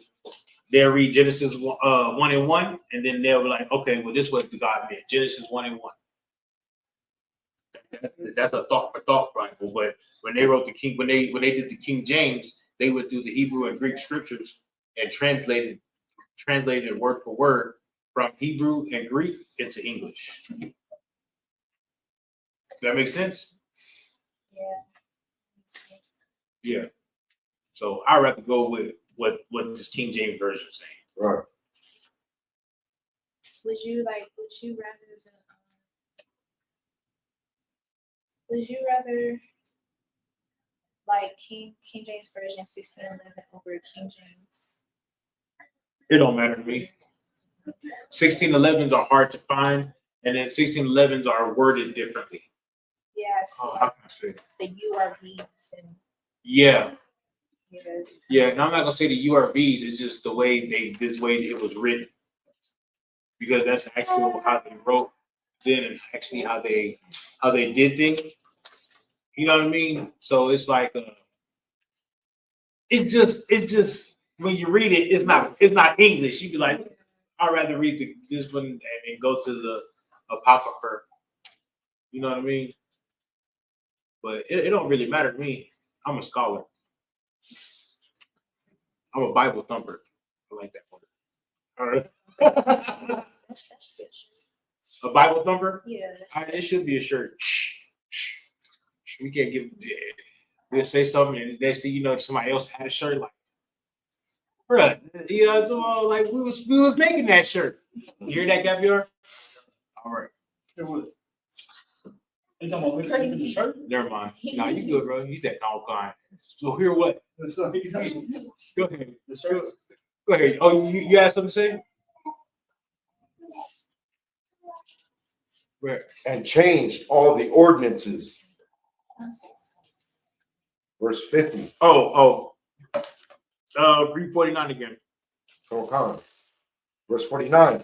they'll read Genesis 1:1, and then they'll be like, okay, well, this is what God meant. Genesis 1:1. That's a thought for thought Bible. But when they wrote when they did the King James, they went through the Hebrew and Greek scriptures and translated it word for word from Hebrew and Greek into English. Does that make sense? Yeah. Yeah. So I'd rather go with what this King James version is saying. Right. Would you rather like King James Version 1611 over King James? It don't matter to me. 1611s are hard to find, and then 1611s are worded differently. Yes. How can I say that? The URVs and Yeah. yes. Yeah, and I'm not gonna say the URVs. It's just the way this way it was written, because that's actually how they wrote then, and actually how they did things. You know what I mean? So it's like it's just when you read it, it's not English. You'd be like, I'd rather read this one and go to the Apocrypha. You know what I mean? But it don't really matter to me. I'm a scholar. I'm a Bible thumper. I like that word. All right. That's good. A Bible thumper? Yeah. It should be a shirt. We can't give. We'll say something, and the next thing you know, somebody else had a shirt. Like, bruh, you know, it's all like we was making that shirt. You hear that, Gabriel? All right. You talking about making the shirt? Never mind. Nah, you good, bro. You said Comic-Con. So hear what? Go ahead. The shirt. Go ahead. Oh, you had something to say? Where? And changed all the ordinances. Verse 50. Read 49 again. Come. Verse 49.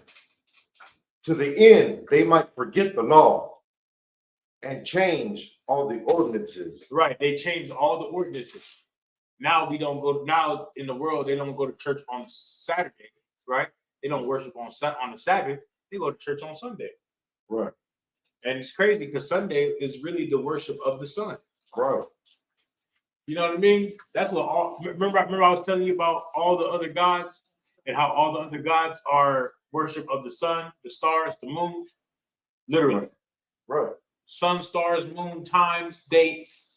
To the end they might forget the law and change all the ordinances. Right. They changed all the ordinances. Now we don't go. Now in the world, they don't go to church on Saturday, right? They don't worship on the Sabbath. They go to church on Sunday. Right. And it's crazy because Sunday is really the worship of the sun. Right. You know what I mean? That's what remember I was telling you about all the other gods and how all the other gods are worship of the sun, the stars, the moon. Literally. Right. Sun, stars, moon, times, dates.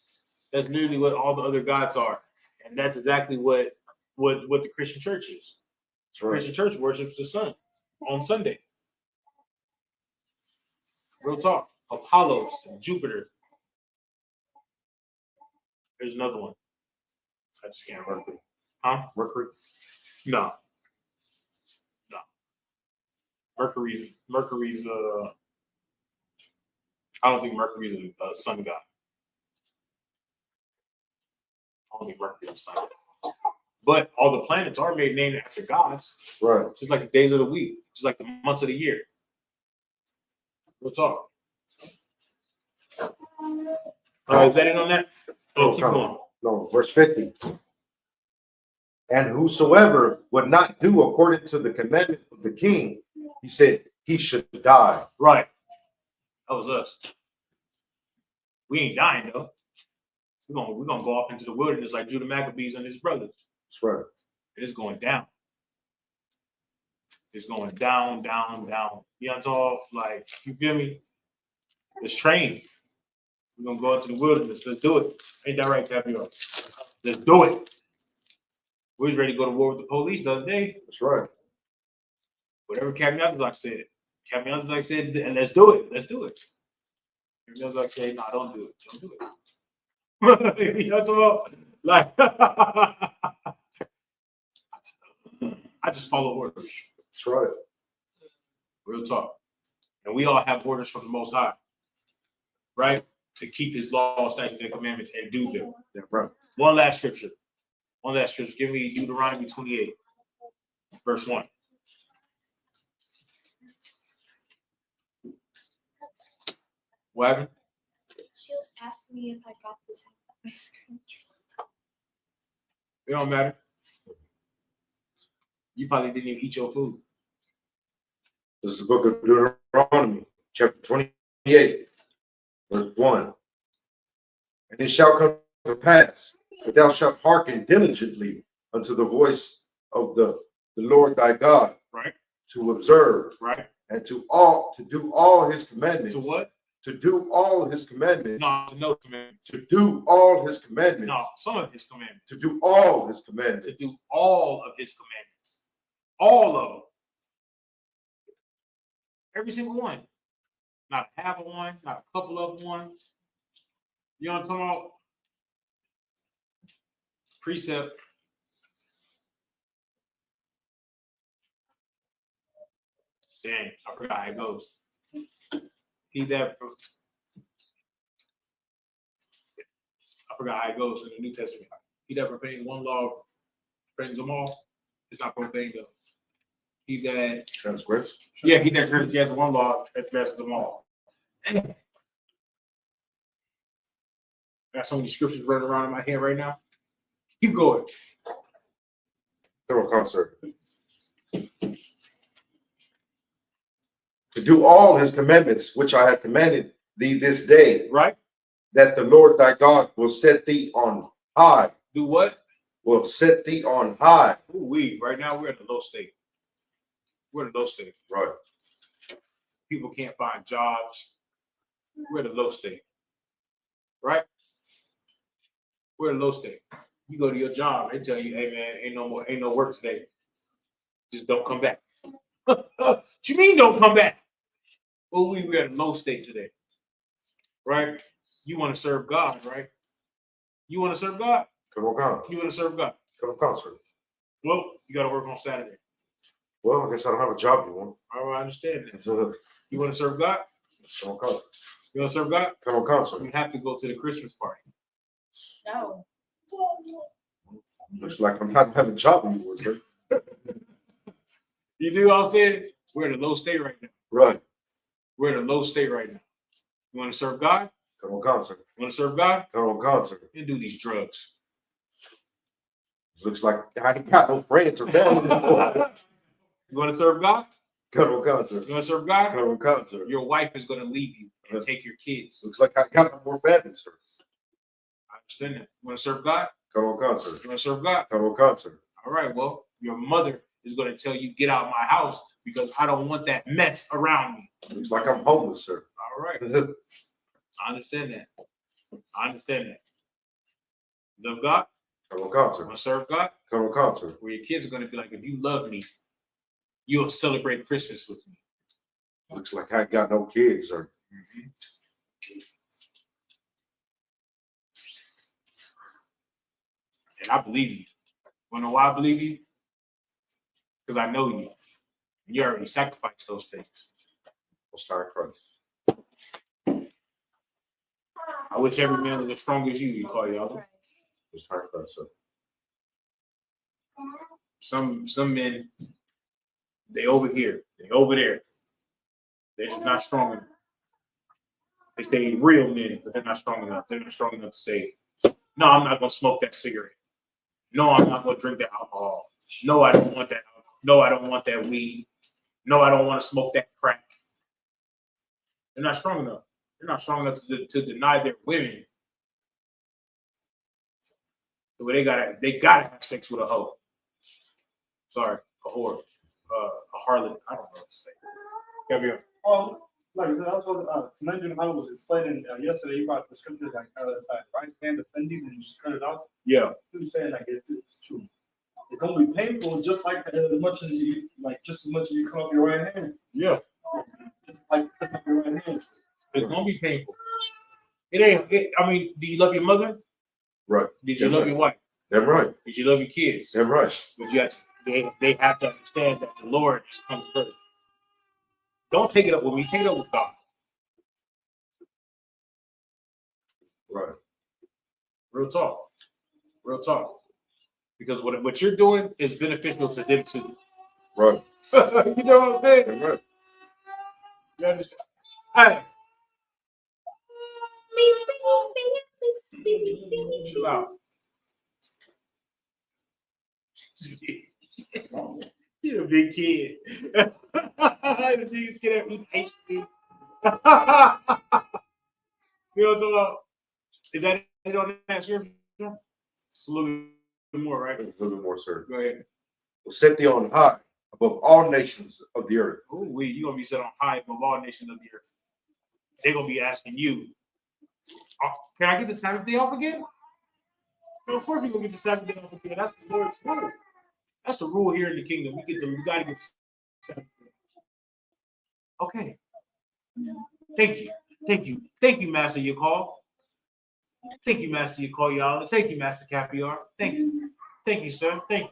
That's literally what all the other gods are. And that's exactly what the Christian church is. The Christian church worships the sun on Sunday. Real talk. Apollos, Jupiter. There's another one. I just can't remember. Huh? Mercury? No. Mercury's I don't think Mercury's a sun god. I don't think Mercury's a sun god. But all the planets are named after gods. Right. Just like the days of the week, just like the months of the year. We'll talk. Is that it on that? Oh, keep going. No, verse 50. And whosoever would not do according to the commandment of the king, he said he should die. Right. That was us. We ain't dying though. We're gonna go off into the wilderness like Judah Maccabees and his brothers. That's right. It is going down. It's going down, down, down. You know what I'm talking? Like, you feel me? Let's train. We're gonna go into the wilderness. Let's do it. Ain't that right, Gabriel? Let's do it. We was ready to go to war with the police the other day. That's right. Whatever Captain Isupk said. Captain Isupk said, and let's do it. Let's do it. Captain Isupk said, no, don't do it. Don't do it. You know what I'm talking about? Like, I just follow orders. That's right. Real talk. And we all have orders from the Most High, right? To keep His laws, statutes, and commandments and do them. Yeah, right. One last scripture. Give me Deuteronomy 28, verse 1. What happened? She was asking me if I got this ice cream. It don't matter. You probably didn't even eat your food. This is the book of Deuteronomy, chapter 28, verse 1. And it shall come to pass that thou shalt hearken diligently unto the voice of the Lord thy God, right? To observe, right? And to do all his commandments. To what? To do all his commandments. No, to know commandments. To do all his commandments. No, some of his commandments. To do all his commandments. To do all of his commandments. All of them. Every single one. Not half of one, not a couple of one. You know what I'm talking about? Precept. Dang, I forgot how it goes. I forgot how it goes in the New Testament. He that profanes one law, profanes them all. It's not profane though. He that transgress. Yeah, he that transgresses one law, transgresses them all. Got so many scriptures running around in my head right now. Keep going. Thorough concert. To do all his commandments, which I have commanded thee this day. Right. That the Lord thy God will set thee on high. Do what? Will set thee on high. Right now we're in a low state. We're in a low state. Right. People can't find jobs. We're in a low state. Right? We're in a low state. You go to your job, they tell you, hey man, ain't no work today. Just don't come back. What you mean don't come back? Well, we're at a low state today. Right? You want to serve God, right? You want to serve God? Come on, God. You want to serve God? Come on, concert. Well, you got to work on Saturday. Well, I guess I don't have a job anymore. All right, I understand that. You want to serve God? Come on, concert. You want to serve God? Come on, concert. You have to go to the Christmas party. No. Looks like I'm not having a job anymore, sir. You do what I'm saying? We're in a low state right now. Right. We're in a low state right now. You want to serve God? Come on, concert. You want to serve God? Come on, concert. And do these drugs. Looks like I ain't got no friends or family anymore. You want to serve God? Come on, concert. You want to serve God? Come on, concert. Your wife is going to leave you and take your kids. Looks like I got no more family, sir. I understand that. You want to serve God? Come on, concert. You want to serve God? Come on, concert. All right, well, your mother is going to tell you, get out of my house because I don't want that mess around me. Looks like I'm homeless, sir. All right. I understand that. I understand that. Love God? Come on, concert. Want to serve God? Come on, concert. Where your kids are going to be like, if you love me, you'll celebrate Christmas with me. Looks like I ain't got no kids, sir. Mm-hmm. And I believe you. Want to know why I believe you? Because I know you. You already sacrificed those things. We'll start Christ. I wish every man was as strong as you call y'all. We'll start Christ, sir. Some men, they over here, they over there. They're just not strong enough. They say real men, but they're not strong enough. They're not strong enough to say, no, I'm not going to smoke that cigarette. No, I'm not going to drink that alcohol. No, I don't want that. No, I don't want that weed. No, I don't want to smoke that crack. They're not strong enough. They're not strong enough to deny their women. So they gotta have sex with a hoe. Sorry, a whore, a harlot. I don't know what to say. Gabriel. Like I said, I was commending how it was explaining yesterday. You brought the scriptures like right hand offended and just cut it off. Yeah. He was saying like it's true. It's gonna be painful just like as much as you cut off your right hand. Yeah. Just like cut off your right hand. It's gonna be painful. It ain't. I mean, do you love your mother? Right. Did you love your wife? Damn right. Did you love your kids? Damn right. But you have they have to understand that the Lord comes first. Don't take it up with me. Take it up with God. Right. Real talk. Real talk. Because what you're doing is beneficial to them too. Right. You know what I'm saying? Right. You understand? Hey. Chill out. You're a big kid. The biggest kid ever eat ice cream. You know what I'm talking about? Is that it on that scripture? It's a little bit more, right? A little bit more, sir. Go ahead. Will set thee on high above all nations of the earth. Oh, you're gonna be set on high above all nations of the earth. They're gonna be asking you, can I get the Sabbath day off again? No, of course we're gonna get the Sabbath day off again. That's the Lord's rule. That's the rule here in the kingdom. We gotta get the Sabbath day. Okay. Thank you, Master Yakal. Thank you, Master Yakal, y'all. Thank you, Master Capiar. Thank you, sir. Thank you.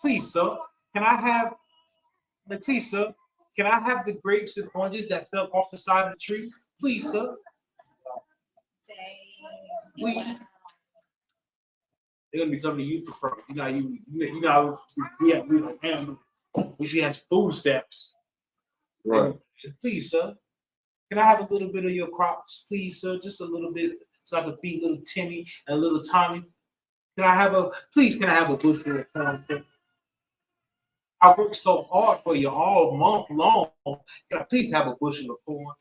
Please, sir. Can I have the grapes and oranges that fell off the side of the tree? Please, sir. Please. They're gonna be coming to you for first. We like, damn, we should have food stamps. Right. Please, sir. Can I have a little bit of your crops, please, sir? Just a little bit, so I can feed little Timmy and little Tommy. Can I have a bushel of corn? I worked so hard for you all month long. Can I please have a bushel of corn?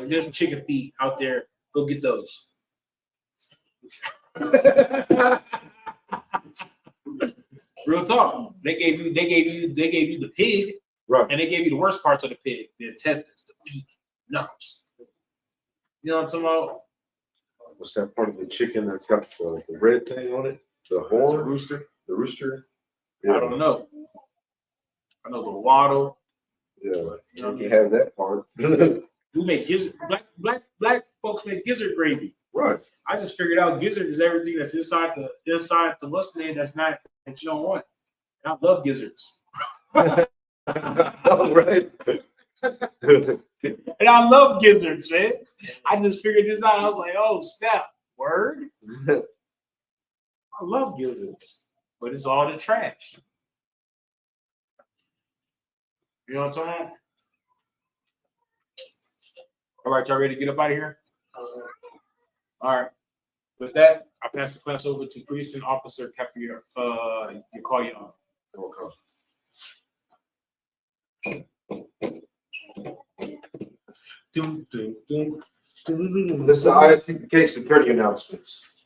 There's some chicken feet out there. Go get those. Real talk. They gave you the pig, right? And they gave you the worst parts of the pig: the intestines, the feet, nuts. You know what I'm talking about? What's that part of the chicken that's got the red thing on it? The horn? The rooster. The rooster? Yeah. I don't know. I know the waddle. Yeah, you can have that part. We make gizzard. Black folks make gizzard gravy. Right. I just figured out gizzard is everything that's inside the mustang that you don't want. And I love gizzards. All right. And I love gizzards, man. I just figured this out. I was like, oh snap, word. I love gizzards, but it's all the trash. You know what I'm talking about? All right, y'all ready to get up out of here? All right. With that, I pass the class over to Priest and Officer Capier. You call you on. This is the ISUPK security announcements.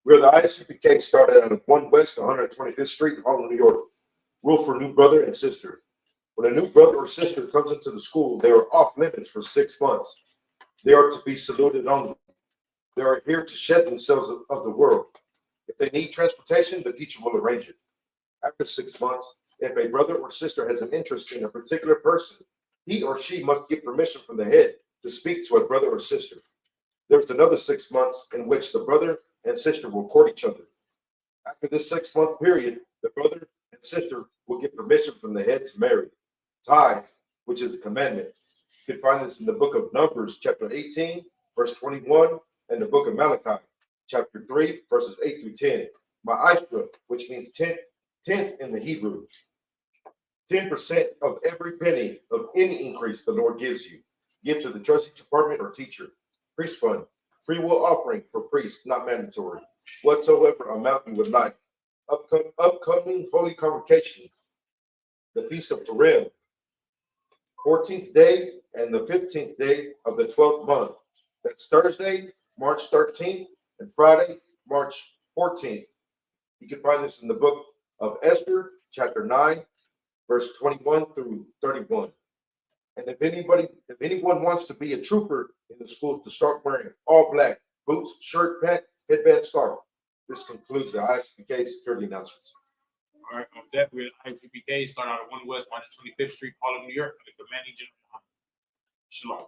We're the ISUPK started out of 1 West 125th Street, Harlem, New York. Rule for new brother and sister. When a new brother or sister comes into the school, they are off limits for 6 months. They are to be saluted only. They are here to shed themselves of the world. If they need transportation, the teacher will arrange it. After 6 months, if a brother or sister has an interest in a particular person, he or she must get permission from the head to speak to a brother or sister. There's another 6 months in which the brother and sister will court each other. After this 6-month period, the brother and sister will get permission from the head to marry. Tithes, which is a commandment. You can find this in the book of Numbers, chapter 18, verse 21, and the book of Malachi, chapter 3, verses 8 through 10. My Isupk, which means tenth in the Hebrew. 10% of every penny of any increase the Lord gives you. Give to the Treasury Department or teacher. Priest fund, free will offering for priests, not mandatory. Whatsoever amount you would like. Upcoming holy convocation. The Feast of Purim, 14th day and the 15th day of the 12th month. That's Thursday, March 13th, and Friday, March 14th. You can find this in the book of Esther, chapter 9, verse 21 through 31. And if anyone wants to be a trooper in the schools, to start wearing all black boots, shirt, pant, headband, scarf. This concludes the ISUPK security announcements. All right, with that, we're at ISUPK, start out at 1 West 125th Street, Harlem, New York, for the commanding general. Shalom.